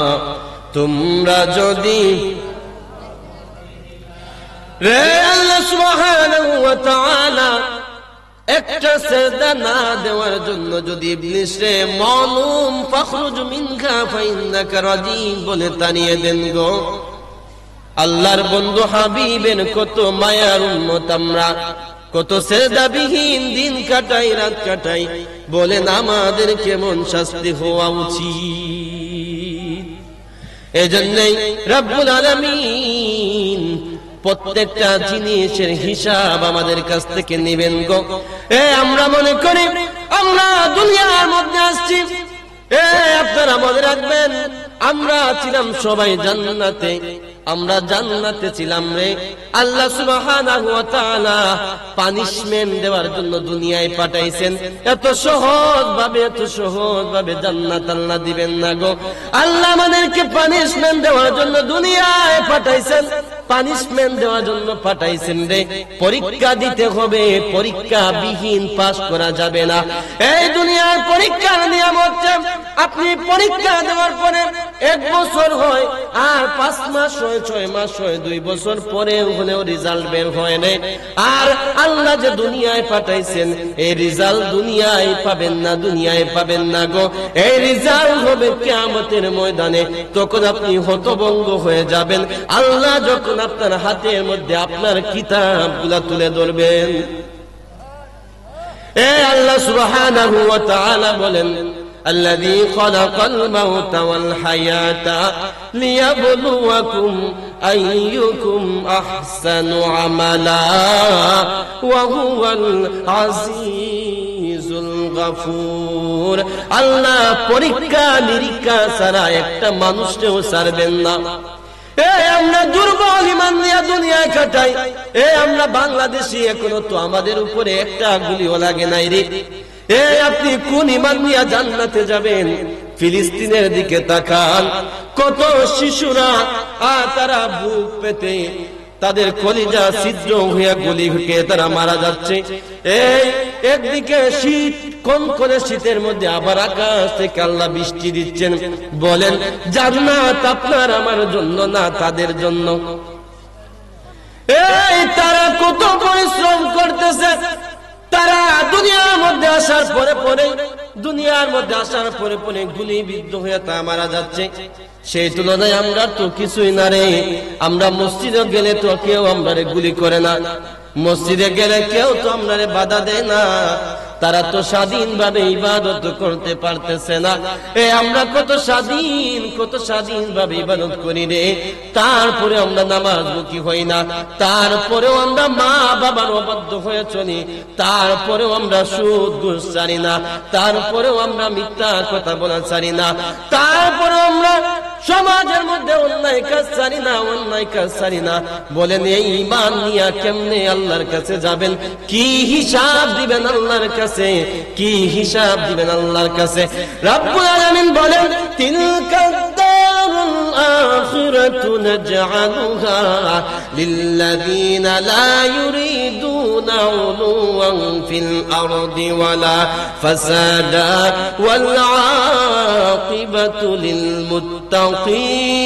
তোমরা যদি রে আল্লাহ সুবহানাহু ওয়া তাআলা একটা সেজদা না দেওয়ার জন্য যদি ইবলিস রে মালুম ফখরুজ মিনকা ফাইন্নাকা রাজিম বলে তাড়িয়ে দেন গো। আল্লাহর বন্ধু হাবিবের কত মায়ার উম্মত আমরা, কত সেজদাবিহীন দিন কাটাই রাত কাটাই, বলেন আমাদের কেমন শাস্তি হওয়া উচিত? এজন্যই রব্বুল আলামিন প্রত্যেকটা জিনিসের হিসাব আমাদের কাছ থেকে নেবেন গো। আমরা মনে করি আমরা দুনিয়ার মধ্যে আসছি, আপনারা মনে রাখবেন আমরা ছিলাম সবাই জান্নাতে, আমরা জান্নাতে ছিলাম রে। আল্লাহ সুবহানাহু ওয়া তাআলা পানিশমেন্ট দেওয়ার জন্য দুনিয়ায় পাঠাইছেন। এত সহজ ভাবে জান্নাত আল্লাহ দিবেন না গো। আল্লাহ আমাদেরকে পানিশমেন্ট দেওয়ার জন্য দুনিয়ায় পাঠাইছেন, পানিশমেন্ট দেওয়ার জন্য পাঠাইছেন রে। পরীক্ষা দিতে হবে, পরীক্ষা বিহীন পাস করা যাবে না। এই দুনিয়ার পরীক্ষার নিয়ম হচ্ছে আপনি পরীক্ষা দেওয়ার পরে 1 বছর হয়, আর 5 মাস হয়, 6 মাস হয়, 2 বছর পরে হলেও রেজাল্ট বের হয় না। আর আল্লাহ যে দুনিয়ায় পাঠাইছেন এই রেজাল্ট দুনিয়ায় পাবেন না গো। এই রেজাল্ট হবে কিয়ামতের ময়দানে, তখন আপনি হতভম্ব হয়ে যাবেন। আল্লাহ যখন আপনার হাতের মধ্যে আপনার কিতাবগুলা তুলে ধরবেন। আল্লাহ সুবহানাহু ওয়া তাআলা বলেন, الذي خلق الموت والحياة ليبلوكم أيكم أحسن عملا وهو العزيز الغفور। আল্লাহ পরীক্ষা নিরীক্ষা ছাড়া একটা মানুষকেও ছাড়বেন না। আমরা দুর্বল ইমান নিয়ে দুনিয়ায় কাটাই। আমরা বাংলাদেশি, এখনো তো আমাদের উপরে একটা গুলিও লাগে নাই রে। আপনি কোন ইমান নিয়ে জান্নাতে যাবেন? ফিলিস্তিনের দিকে তাকান, কত শিশুরা তারা বুক পেতে তাদের কলিজা ছিদ্র হয়ে গলি হয়ে তারা মারা যাচ্ছে। একদিকে শীত, কোন করে শীতের মধ্যে আবার আকাশ থেকে আল্লাহ বৃষ্টি দিচ্ছেন। বলেন জান্নাত আপনার আমার জন্য না তাদের জন্য? তারা কত পরিশ্রম করতেছে, তারা দুনিয়ার মধ্যে আসার পরে পরে গুলিবিদ্ধ হয়ে তা মারা যাচ্ছে। সেই তুলনায় আমরা তো কিছুই না রে। আমরা মসজিদে গেলে তো কেউ আমরা গুলি করে না, মসজিদে গেলে কেউ তো আমরা বাধা দেয় না। তারা তো স্বাধীনভাবে ইবাদত করতে পারতেছে না। আমরা কত স্বাধীন ভাবে ইবাদত করি রে। তারপরে আমরা নামাজ মুখী হই না, তারপরেও আমরা মা বাবার অবাধ্য হয়ে চলি, তারপরেও আমরা সুদ ঘুষ ছাড়ি না, তারপরেও আমরা মিথ্যা কথা বলা ছাড়ি না, তারপরেও আমরা সমাজের মধ্যে অন্যায় কাজ ছাড়ি না। বলেন এই ঈমান নিয়ে কেমনে আল্লাহর কাছে যাবেন? কি হিসাব দিবেন আল্লাহর কাছে? রব্বুল আলামিন বলেন, তিলকা দারুল আখিরাতু নাজআলুহা লিল্লাযীনা লা ইউরিদুনা উলুওয়ান ফিল আরদি ওয়ালা ফাসাদা ওয়াল আকিবাতু লিল মুত্তাকিন।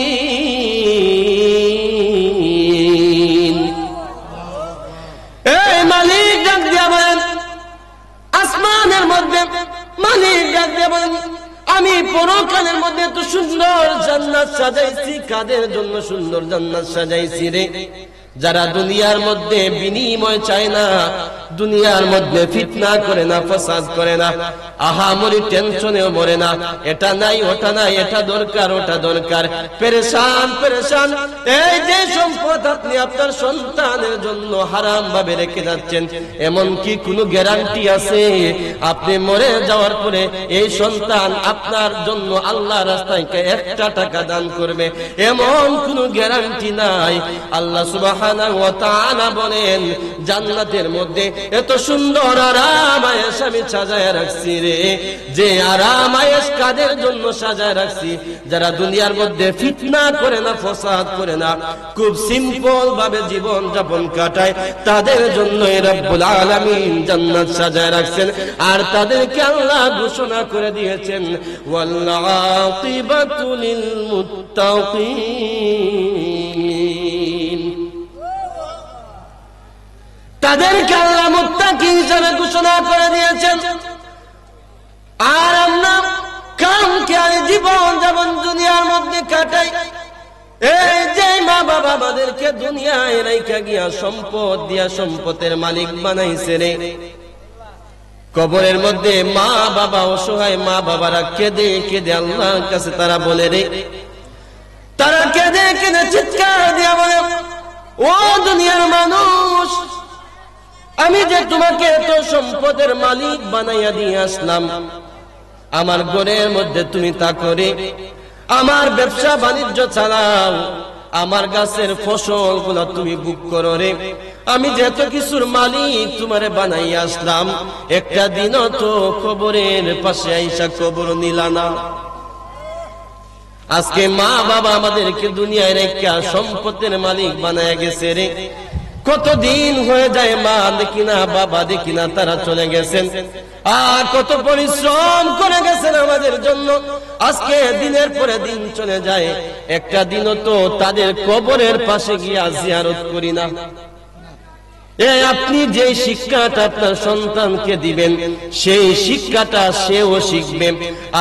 এই মালিক ডাক দিয়া বলেন, আসমানের মধ্যে মালিক ডাক দিয়া বলেন, আমি পরকালের মধ্যে এত সুন্দর জান্নাত সাজাইছি। কাদের জন্য সুন্দর জান্নাত সাজাইছি রে? যারা দুনিয়ার মধ্যে বিনিময় চায় না, দুনিয়ার মধ্যে ফিতনা করে না, ফাসাদ করে না, আহামরি টেনশনেও মরে না, এটা নাই ওটা নাই, এটা দরকার ওটা দরকার, পেরেশান পেরেশান। এই যে সম্পদ আপনি আপনার সন্তানের জন্য হারাম ভাবে রেখে যাচ্ছেন, এমন কি কোনো গ্যারান্টি আছে আপনি মরে যাওয়ার পরে এই সন্তান আপনার জন্য আল্লাহ রাস্তায় একটা টাকা দান করবে? এমন কোনো গ্যারান্টি নাই। আল্লাহ সুবহানাহু ওয়া তাআলা বলেন, জান্নাতের মধ্যে এত সুন্দর আরাম আয়েশ আমি সাজায় রাখছি রে। যে আরাম আয়েশ কাদের জন্য সাজায় রাখছি? যারা দুনিয়ার মধ্যে ফিতনা করে না, ফসাদ করে না, খুব সিম্পল ভাবে জীবন যাপন কাটায়, তাদের জন্য রব্বুল আলামিন জান্নাত সাজায় রাখছেন। আর তাদেরকে আল্লাহ ঘোষণা করে দিয়েছেন, ওয়াল আকিবাতু লিল মুত্তাকিন। তাদেরকে আল্লাহ মুত্তাকি হিসেবে ঘোষণা করে দিয়েছেন। আর আমরা কামকে আর জীবন যেমন দুনিয়ার মধ্যে কাটাই, এই যে মা বাবা আমাদেরকে দুনিয়ায় রাইখা গিয়া সম্পদ দিয়া সম্পদের মালিক বানাইছে রে, কবরের মধ্যে মা বাবা অসহায় মা বাবারা কেঁদে কেঁদে আল্লাহর কাছে তারা বলে রে, তারা কেঁদে কেঁদে চিৎকার দিয়া বলে, ও দুনিয়ার মানুষ, আমি যে তোমাকে এত সম্পদের মালিক বানাইয়া দিয়ে আসলাম, আমার ঘরের মধ্যে তুমি তা করে আমার ব্যবসা বাণিজ্য চালাও, আমার গাছের ফসল গুলো তুমি বুক করো রে, আমি যে এত কিছুর মালিক তোমারে বানাইয়া আসলাম, একটা দিনও তো কবরের পাশে আইসা কবর নিলা না। আজকে মা বাবা আমাদেরকে দুনিয়ায় রেখা সম্পদের মালিক বানাইয়া গেছে রে। কতদিন হয়ে যায় মা দেখি না, বাবা দেখি না, তারা চলে গেছেন। আর কত পরিশ্রম করে গেছেন আমাদের জন্য। আজকে দিনের পরে দিন চলে যায়, একটা দিনও তো তাদের কবরের পাশে গিয়া জিয়ারত করি না। আপনি যে শিক্ষাটা আপনার সন্তানকে দিবেন, সেই শিক্ষাটা সেও শিখবে।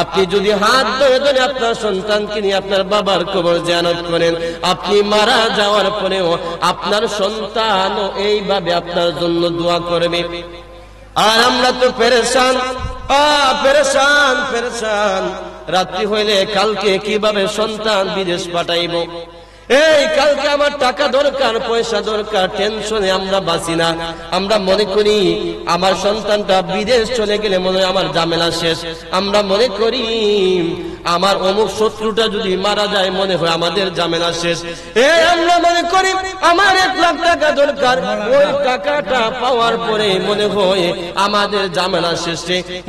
আপনি যদি হাত ধরে ধরে আপনার সন্তানকে নিয়ে আপনার বাবার কবর জিয়ারত করেন, আপনি মারা যাওয়ার পরেও আপনার সন্তানও এইভাবে আপনার জন্য দোয়া করবে। আর আমরা তো পেরেশান, পেরেশান পেরেশান। রাত্রি হইলে কালকে কিভাবে সন্তান বিদেশ পাঠাইব, এই কালকে আমার টাকা দরকার, পয়সা দরকার, টেনশনে আমরা বাঁচি না। আমরা মনে করি আমার সন্তানটা বিদেশ চলে গেলে মনে হয় আমার ঝামেলা শেষ। আমরা মনে করি আমার অমুক শত্রুটা যদি মারা যায়, মনে হয় আমাদের ঝামেলা শেষ। আমরা মনে করি আমার 1 লাখ টাকা দরকার, ওই টাকাটা পাওয়ার পরে মনে হয় আমাদের ঝামেলা শেষ।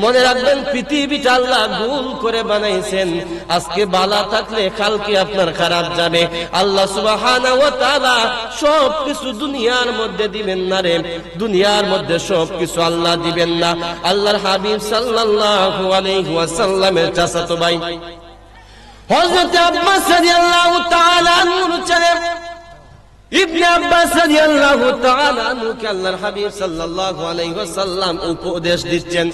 মনে রাখবেন, পৃথিবীটা আল্লাহ গুণ করে বানাইছেন। আজকে বালা থাকলে কালকে আপনার খারাপ যাবে। আল্লাহ সুবহানাহু ওয়া তাআলা সবকিছু দুনিয়ার মধ্যে দিবেন না রে, দুনিয়ার মধ্যে সবকিছু আল্লাহ দিবেন না। আল্লাহর হাবিব সাল্লাল্লাহু আলাইহি ওয়াসাল্লামের চাচাতো ভাই হযরত আব্বাস রাদিয়াল্লাহু তাআলা আনহু ছিলেন। ইবনে আব্বাস রাদিয়াল্লাহু তাআলা আনহুকে আল্লাহর হাবিব সাল্লাল্লাহু আলাইহি ওয়াসাল্লাম উপদেশ দিচ্ছেন।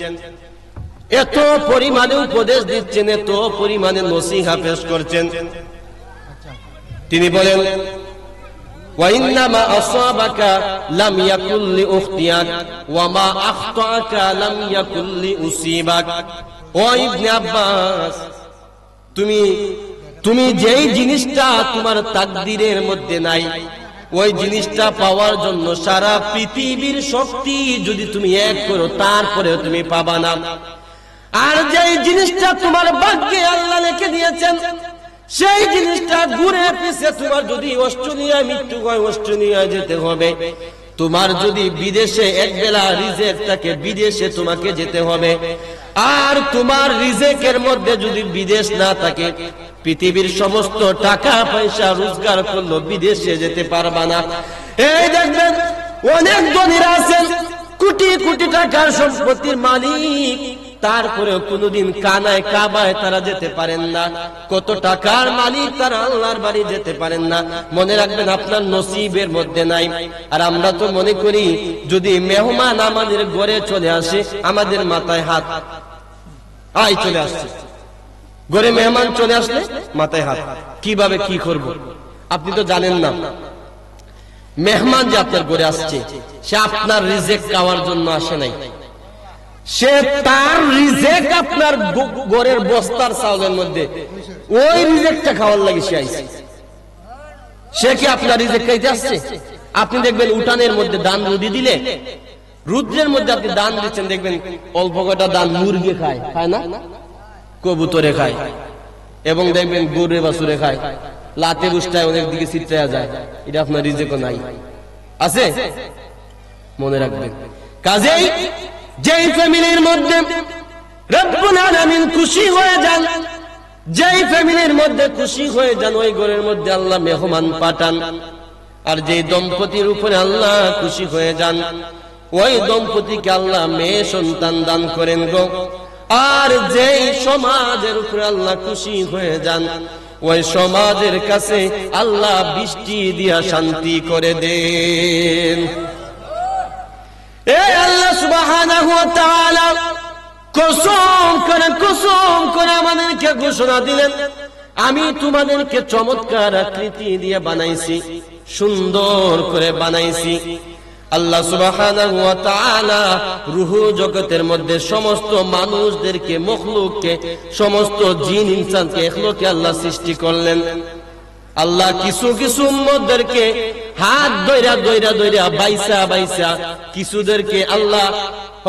এত পরিমাণে উপদেশ দিচ্ছেন, এত পরিমাণে নসিহত পেশ করছেন। তিনি বলেন, ওয়া ইন্নামা আসাবাকা লাম ইয়াকুল লিউখতিয়াক ওয়া মা আখতাআকা লাম ইয়াকুল লিউসিবাক। ও ইবনে আব্বাস, তুমি যেই জিনিসটা তোমার তাকদীরের মধ্যে নাই, ওই জিনিসটা পাওয়ার জন্য সারা পৃথিবীর শক্তি যদি তুমি এক করো, তারপরে তুমি পাবা না। আর যেই জিনিসটা তোমার ভাগ্যে আল্লাহ লিখে দিয়েছেন, সেই জিনিসটা ঘুরে পিছে তোমার যদি অস্ট্রেলিয়ায় মৃত্যু হয়, অস্ট্রেলিয়ায় যেতে হবে। তোমার যদি বিদেশে একবেলা রিজেক থাকে, বিদেশে তোমাকে যেতে হবে। আর তোমার রিজেকের মধ্যে যদি বিদেশ না থাকে, পৃথিবীর সমস্ত টাকা পয়সা রোজগার করলো, বিদেশে যেতে পারবা না। এই দেখবেন অনেক ধনীরা আছেন, কোটি কোটি টাকার সম্পত্তির মালিক, তারপরেও কোনোদিন কানায় কাবায় তারা যেতে পারেন না। কত টাকার মালিক তারা আল্লাহর বাড়ি যেতে পারেন না। মনে রাখবেন আপনার নসিবের মধ্যে নাই। আর আমরা তো মনে করি যদি মেহমান আমাদের ঘরে চলে আসে আমাদের মাথায় হাত, আয় চলে আসছে, ঘরে মেহমান চলে আসলে মাথায় হাত, কিভাবে কি করব? আপনি তো জানেন না মেহমান যে আপনার ঘরে আসছে সে আপনার রিজেক খাওয়ার জন্য আসে নাই, সে তার রিজেক আপনার ঘরের বস্তার চাউলের মধ্যে ওই রিজেকটা খাওয়ার লাগে সে আইছে। সে কি আপনার রিজেক খাইতে আসছে? আপনি দেখবেন উঠানের মধ্যে দান রুদি দিলে, রুদ্রের মধ্যে আপনি দান দিচ্ছেন, দেখবেন অল্প কটা দান মুরগি খায়, খায় না, কবুতরে খায়, এবং দেখবেন গরুরে বাছুরে খায়, লাতে বুসটায় অনেক দিকে ছিটতে যায়। এটা আপনার রিজেকও নাই, আছে, মনে রাখবেন। কাজেই যেই ফ্যামিলির মধ্যে রব্বুল আলামিন খুশি হয়ে যান, যেই ফ্যামিলির মধ্যে খুশি হয়ে যান, ওই ঘরের মধ্যে আল্লাহ মেহমান পাঠান। আর যেই দম্পতির উপরে আল্লাহ খুশি হয়ে যান, ওই দম্পতিকে আল্লাহ মেয়ে সন্তান দান করেন গো। আর যেই সমাজের উপরে আল্লাহ খুশি হয়ে যান, ওই সমাজের কাছে আল্লাহ বৃষ্টি দিয়া শান্তি করে দেন। এই আল্লাহ সুবহানাহু ওয়া তাআলা কসম করে আমাদেরকে ঘোষণা দিলেন, আমি তোমাদেরকে চমৎকার আকৃতি দিয়ে বানাইছি, সুন্দর করে বানাইছি। আল্লাহ সুবহানাহু ওয়া তাআলা রূহ জগতের মধ্যে সমস্ত মানুষদেরকে, মখলুককে, সমস্ত জিন ইনসানকে, এখলোকে আল্লাহ সৃষ্টি করলেন। আল্লাহ কিছু কিছু উম্মতদেরকে হাত দইরা বাইসা কিছুদেরকে আল্লাহ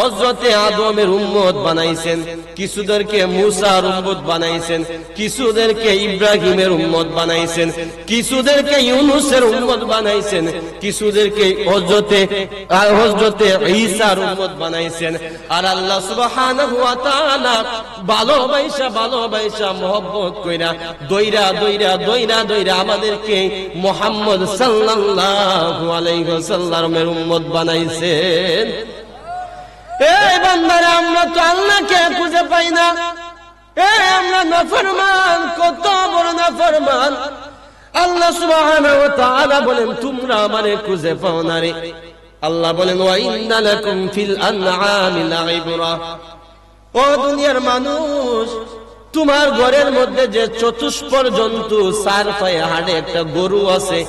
হযরতে আদমের উম্মত বানাইছেন, কিছুদেরকে মুসার উম্মত বানাইছেন, কিছুদেরকে ইব্রাহিমের উম্মত বানাইছেন, কিছুদেরকে ইউনূসের উম্মত বানাইছেন, কিছুদেরকে হযরতে ঈসার উম্মত বানাইছেন। আর আল্লাহ সুবহানাহু ওয়া তাআলা ভালোবাসা মহব্বত কইরা দইরা আমাদেরকে মুহাম্মদ সাল্লাল্লাহু আলাইহি ওয়াসাল্লামের উম্মত বানাইছেন। এই বান্দারা, আমরা তো আল্লাহকে খুঁজে পাই না, আমরা নাফরমান, কত বড় নাফরমান। আল্লাহ সুবহানাহু ওয়া তাআলা বলেন তোমরা আমারে খুঁজে পাও না রে। আল্লাহ বলেন ওয়া ইন্না লাকুম ফিল আনআমি লাইবরা, ও দুনিয়ার মানুষ, তোমার ঘরের মধ্যে যে চতুষ্পদ জন্তু চার পায়ে হাঁটে একটা গরু আছে,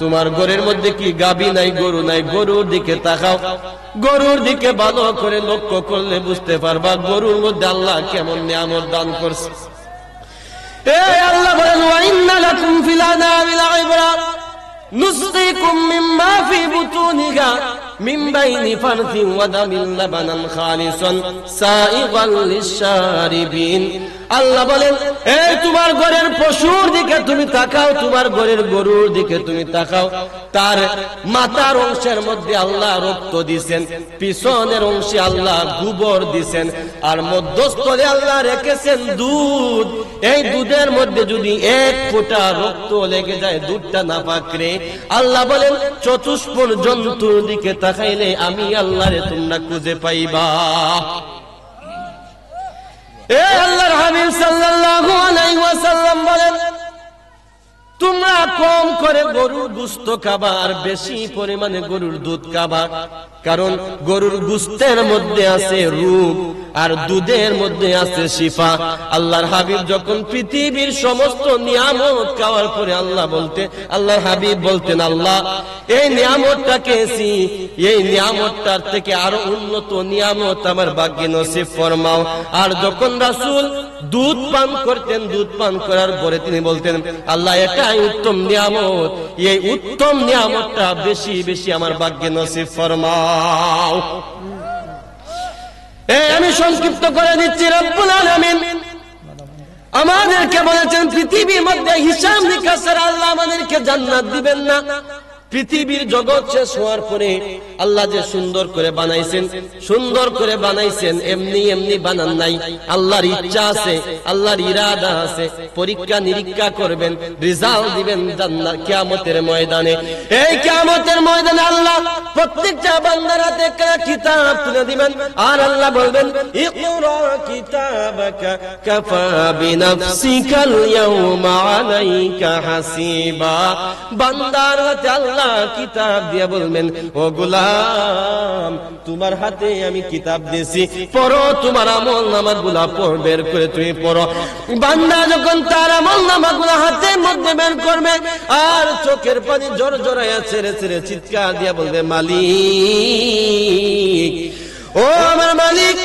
তোমার ঘরের মধ্যে কি গাবি নাই, গরু নাই? গরুর দিকে তাকাও, গরুর দিকে ভালো করে লক্ষ্য করলে বুঝতে পারবা গরুর মধ্যে আল্লাহ কেমন নিয়ামত দান করছে। এই আল্লাহ বলেন ওয়া ইন্না লাকুম ফিল আনআমি লাইবরা নুসকিকুম মিম্মা ফি বুতুনিহা মিন বাইনি ফারথিন ওয়া দামিন লাবানান খালিসান সাইগাল লিশারিবিন। আল্লাহ বলেন এই তোমার ঘরের পশুর দিকে তুমি তাকাও, তোমার ঘরের গরুর দিকে তুমি তাকাও, তার মাথার অংশের মধ্যে আল্লাহ রক্ত দিবেন, পিছনের অংশে আল্লাহ গোবর দিবেন, আর মধ্যস্থলে আল্লাহ রেখেছেন দুধ। এই দুধের মধ্যে যদি এক ফোঁটা রক্ত লেগে যায়, দুধটা না পাকরে, আল্লাহ বলেন চতুষ্পদ জন্তুর দিকে তাকাইলে আমি আল্লাহরে তোমরা খুঁজে পাইবা। আল্লাহর হাবিব সাল্লাল্লাহু আলাইহি ওয়াসাল্লাম বলেন তোমরা কম করে গরুর গোশত খাবা আর বেশি পরিমাণে গরুর দুধ খাবা, কারণ গরুর গোশতের মধ্যে আছে রূপ আর দুধের মধ্যে আছে শিফা। আল্লাহর হাবিব যখন পৃথিবীর সমস্ত নিয়ামত খাওয়ার পরে আল্লাহর হাবিব বলতেন, আল্লাহ এই নিয়ামতটা খেয়েছি, এই নিয়ামতটার থেকে আরো উন্নত নিয়ামত আমার ভাগ্যে নসিব ফরমাও। আর যখন রাসূল দুধ পান করতেন, দুধ পান করার পরে তিনি বলতেন, আল্লাহ এটাই উত্তম নিয়ামত, এই উত্তম নিয়ামতটা বেশি বেশি আমার ভাগ্যে নসিব ফরমাও। আমি সংক্ষিপ্ত করে দিচ্ছি, রব্বুল আলামিন আমাদেরকে বলেছেন পৃথিবীর মধ্যে হিসাব নিকাশের আল্লাহ আমাদেরকে জান্নাত দিবেন না, পৃথিবীর জগৎ শেষ হওয়ার পরে আল্লাহ যে সুন্দর করে বানাইছেন, সুন্দর করে বানাইছেন, এমনি এমনি বানান নাই। আল্লাহর ইচ্ছা আছে, আল্লাহর ইরাদা আছে। পরীক্ষা নিরীক্ষা করবেন, রেজাল্ট দিবেন জান্নাত কিয়ামতের ময়দানে। এই কিয়ামতের ময়দানে আল্লাহ প্রত্যেকটা বান্দার হাতে একটা কিতাব তুলে দিবেন, আর আল্লাহ বলবেন ইকরা কিতাবাকা কাফা বিনাফসিকাল ইয়াউমা আলাইকা হাসিবা। বান্দার হাতে আল্লাহ কিতাব দিয়ে বলবেন, ও গোলাম, তোমার হাতে আমি কিতাব দিয়েছি, পড়ো, তোমার আমলনামাগুলো বের করে তুমি পড়ো। বান্দা যখন তার আমলনামাগুলো হাতের মধ্যে বের করবে, আর চোখের পানি জড়জড়াইয়া ছেড়ে ছেড়ে চিৎকার দিয়ে বলবে, মালিক, ও আমার মালিক,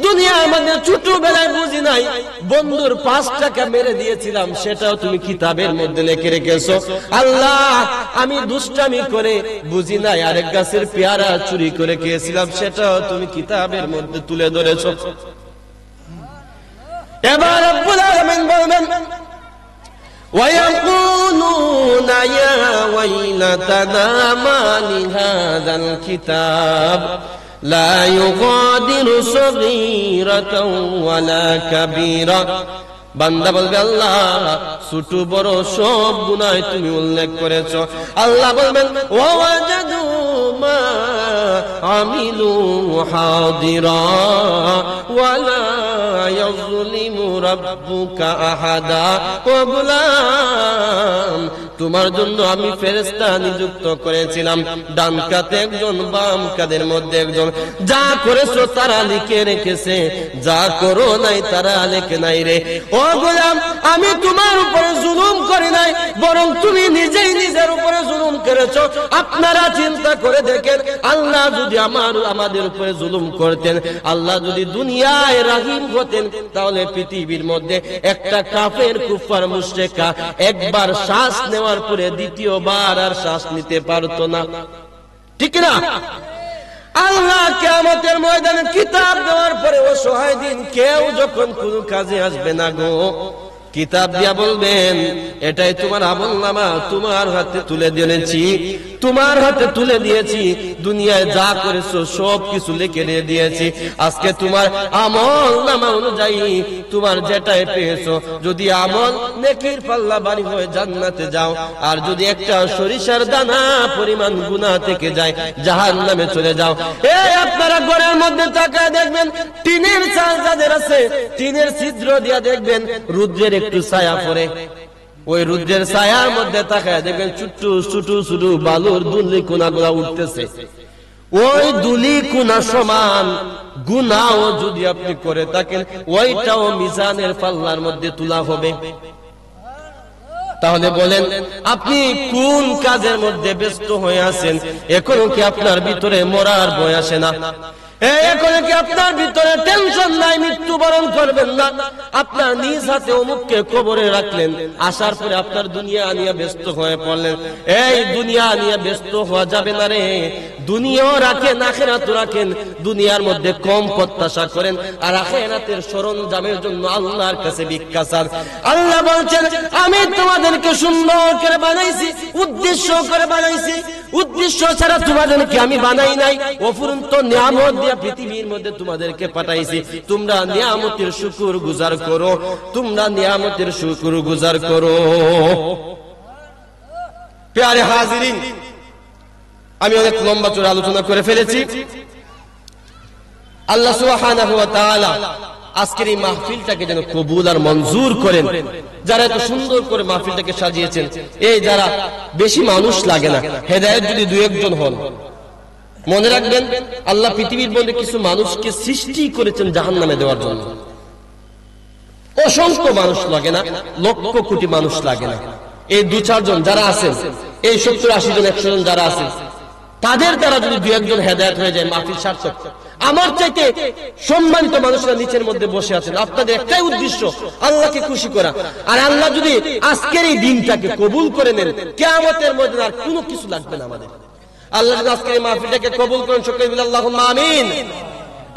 দুনিয়ার মধ্যে ছোটবেলায় বুঝি নাই, বন্ধুর 5 টাকা মেরে দিয়েছিলাম, সেটাও তুমি কিতাবের মধ্যে লিখে রেখেছো। আল্লাহ, আমি দুষ্টামি করে বুঝি নাই, আরেক গাছের পেয়ারা চুরি করে খেয়েছিলাম, সেটাও তুমি কিতাবের মধ্যে তুলে ধরেছো। এবার রব্বুল আলামিন বলবেন, وَيَقُولُونَ يَا وَيْلَتَنَا مَا لِهَذَا الْكِتَابِ لَا يُغَادِرُ صَغِيرَةً وَلَا كَبِيرَةً। বান্দা বলবে, আল্লাহ, ছোট বড় সব গুনাহ তুমি উল্লেখ করেছো। আল্লাহ বলবেন, ওয়াজাদু মা আমিলু হাদিরা ওয়ালা ইয়াযলিমু রাব্বুকা আহাদা। ও গোলাম, তোমার জন্য আমি ফেরেশতা নিযুক্ত করেছিলাম, ডান কাতে একজন, বাম কাদের মধ্যে একজন। যা করেছো তারা লিখে রেখেছে, যা করো নাই তারা লেখে নাই রে। ও গোলাম, আমি তোমার উপরে জুলুম করি নাই, বরং তুমি নিজেই নিজের উপরে জুলুম করেছো। আপনারা চিন্তা করে দেখেন, আল্লাহ যদি আমাদের উপরে জুলুম করতেন, আল্লাহ যদি দুনিয়ায় রাহিম হতেন, তাহলে পৃথিবীর মধ্যে একটা কাফের কুফার মুশরিকা একবার শ্বাস নেওয়ার পরে দ্বিতীয়বার আর শ্বাস নিতে পারতো না, ঠিক না? আল্লাহ কিয়ামতের ময়দানে কিতাব দেওয়ার পরে অসহায় দিন কেউ যখন কোনো কাজে আসবে না গো, কিতাব দিয়া বলবেন, এটাই তোমার আমলনামা, তোমার হাতে তুলে দিয়েছি, তোমার হাতে তুলে দিয়েছি, দুনিয়ায় যা করেছো সব কিছু লিখে দিয়েছি। আজকে তোমার আমলনামা অনুযায়ী তোমার যেটাই পেয়েছো, যদি আমল নেকির পাল্লা ভারী হয়ে জান্নাতে যাও, আর যদি একটা সরিষার দানা পরিমাণ গুনাহ থেকে যায় জাহান্নামে চলে যাও। এই আপনারা ঘরের মধ্যে তাকায় দেখবেন, টিনের চাল যাদের আছে, টিনের ছিদ্র দিয়া দেখবেন রুদ্রের একটু ছায়া পড়ে, ওই রুদ্রের ছায়ার মধ্যে তাকায় দেখবেন ছোট ছোট ছোট বালুর দুলি কোনাগুলা উঠতেছে। ওই দুলি কোনা সমান গুনাহ যদি আপনি করে থাকেন, ওইটাও মিজানের পাল্লার মধ্যে তোলা হবে। তাহলে বলেন, আপনি কোন কাজের মধ্যে ব্যস্ত হয়ে আছেন? এখনো কি আপনার ভিতরে মরার ভয় আসে না? এখন কি আপনার ভিতরে টেনশন নাই মৃত্যুবরণ করবেন না? আপনার নিজ হাতে অমুককে কবরে রাখলেন, আসার পরে আপনার দুনিয়া নিয়ে ব্যস্ত হয়ে পড়লেন। এই দুনিয়া নিয়ে ব্যস্ত হওয়া যাবে না রে। দুনিয়াও রাখেন, আখিরাতও রাখেন, দুনিয়ার মধ্যে কম প্রত্যাশা করেন, আর আখিরাতের সরঞ্জামের জন্য আল্লাহর কাছে ভিক্ষা চান। আল্লাহ বলছেন, আমি তোমাদেরকে সুন্দর করে বানাইছি, উদ্দেশ্য করে বানাইছি, উদ্দেশ্য ছাড়া তোমাদেরকে আমি বানাই নাই। অফুরন্ত নিয়ামত দিয়ে পৃথিবীর মধ্যে তোমাদেরকে পাঠাইছি, তোমরা নিয়ামতের শুকর গুজার করো, তোমরা নিয়ামতের শুকর গুজার করো। প্যারে হাজিরিন, আমি অনেক লম্বা চড়া আলোচনা করে ফেলেছি। আল্লাহ সুবহানাহু ওয়া তাআলা আজকের এই মাহফিলটাকে যেন কবুল আর মঞ্জুর করেন। যারা এত সুন্দর করে মাহফিলটাকে সাজিয়েছেন, এই যারা বেশি মানুষ লাগে না, হেদায়েত যদি 2-1 হন, মনে রাখবেন আল্লাহ পৃথিবীর মধ্যে কিছু মানুষকে সৃষ্টি করেছেন জাহান্নামে দেওয়ার জন্য। অসংখ্য মানুষ লাগে না, লক্ষ কোটি মানুষ লাগে না। এই 2-4 জন যারা আছেন, এই 70-80 জন 100 জন যারা আছেন, তাদের দ্বারা যদি 2-1 হেদায়েত হয়ে যায়, মাহফিল সার্থক। আমার চাইতে সম্মানিত মানুষরা নিচের মধ্যে বসে আছেন, আপনাদের একটাই উদ্দেশ্য আল্লাহকে খুশি করা। আর আল্লাহ যদি আজকের এই দিনটাকে কবুল করে নেন, কিয়ামতের মধ্যে আর কোনো কিছু লাগবে না আমাদের। আল্লাহ যদি আজকের এই মাহফিলটাকে কবুল করেন, সকলে বলি আল্লাহুম্মা আমিন।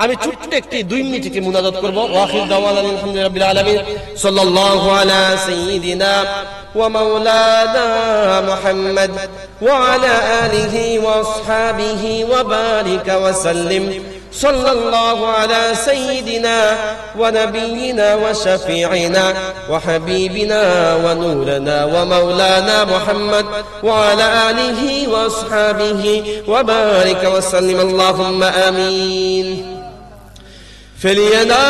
আমি ছোট্ট একটি 2 মিনিটে মুনাজাত করব। ওয়া আখিরু দাওয়ানা আলহামদুলিল্লাহি রাব্বিল আলামিন, সাল্লাল্লাহু আলা সাইয়্যিদিনা ومولانا محمد وعلى آله وأصحابه وبارك وسلم صلى الله على سيدنا ونبينا وشفيعنا وحبيبنا ونورنا ومولانا محمد وعلى آله وأصحابه وبارك وسلم اللهم آمين فلينا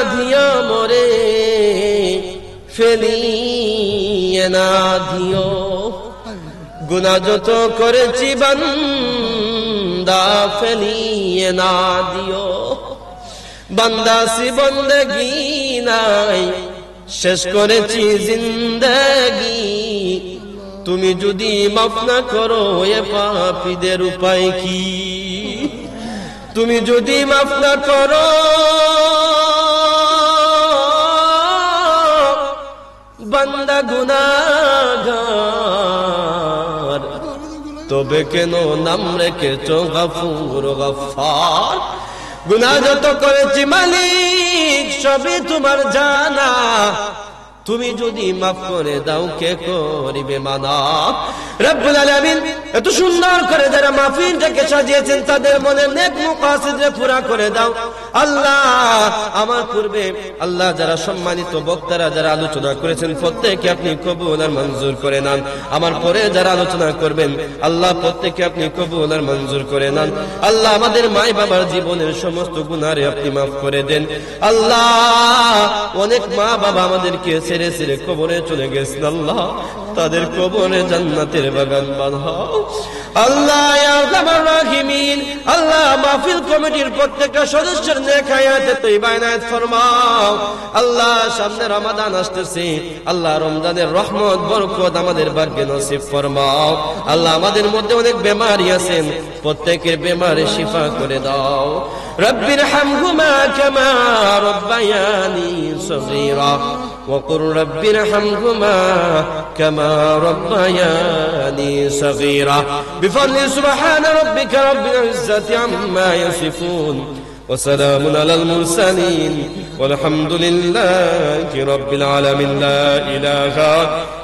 ديا موري فلينا ديو গুনাহ যত করেছি বান্দা ফেলিয়ে না দিও বান্দা সি বন্দগি নাই শেষ করেছি জিন্দেগি তুমি যদি মাফ না করো এ পাপীদের উপায় কি তুমি যদি মাফ না করো বান্দা গুনাহগার তবে কেন নাম রেখেছো গফুর গফফার গুনাহ যত করেছি মালিক সবই তোমার জানা তুমি যদি মাফ করে দাও কে করিবে মানা রব্বুল আলামিন এত সুন্দর করে যারা মাহফিলটাকে সাজিয়েছেন তাদের মনে নেক মুকাসিদে পুরা করে দাও আল্লাহ আমার পূর্বে আল্লাহ যারা সম্মানিত বক্তারা যারা আলোচনা করেছেন প্রত্যেককে আপনি কবুল আর মঞ্জুর করে নেন আমার পরে যারা আলোচনা করবেন আল্লাহ প্রত্যেককে আপনি কবুল আর মঞ্জুর করে নেন আল্লাহ আমাদের মাই বাবার জীবনের সমস্ত গুনাহে আপনি মাফ করে দেন আল্লাহ অনেক মা বাবা আমাদেরকে ছেড়ে ছেড়ে কবরে চলে গেছেন আল্লাহ তাদের কবরে জান্নাতের বাগান বাঁধাও আল্লাহ ইয়া আরহামার রাহিমিন আল্লাহ মাহফিল কমিটির প্রত্যেকটা সদস্যের নেক হায়াতে তয়্যিবা ইনায়াত ফরমাও আল্লাহ সামনে রমাদান আসতেছে আল্লাহ রমজানের রহমত বরকত আমাদের ভাগ্যে নসিব ফরমাও আল্লাহ আমাদের মধ্যে অনেক বেমারি আছেন প্রত্যেকের বেমারে শিফা করে দাও রব্বির হামহুমা কামা রব্বায়ানি সগীরা وقل رب ارحمهما كما ربياني صغيرا بفضل سبحان ربك رب العزة عما يصفون وسلام على المرسلين والحمد لله رب العالمين لا إله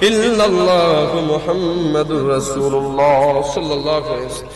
إلا الله محمد رسول الله صلى الله عليه وسلم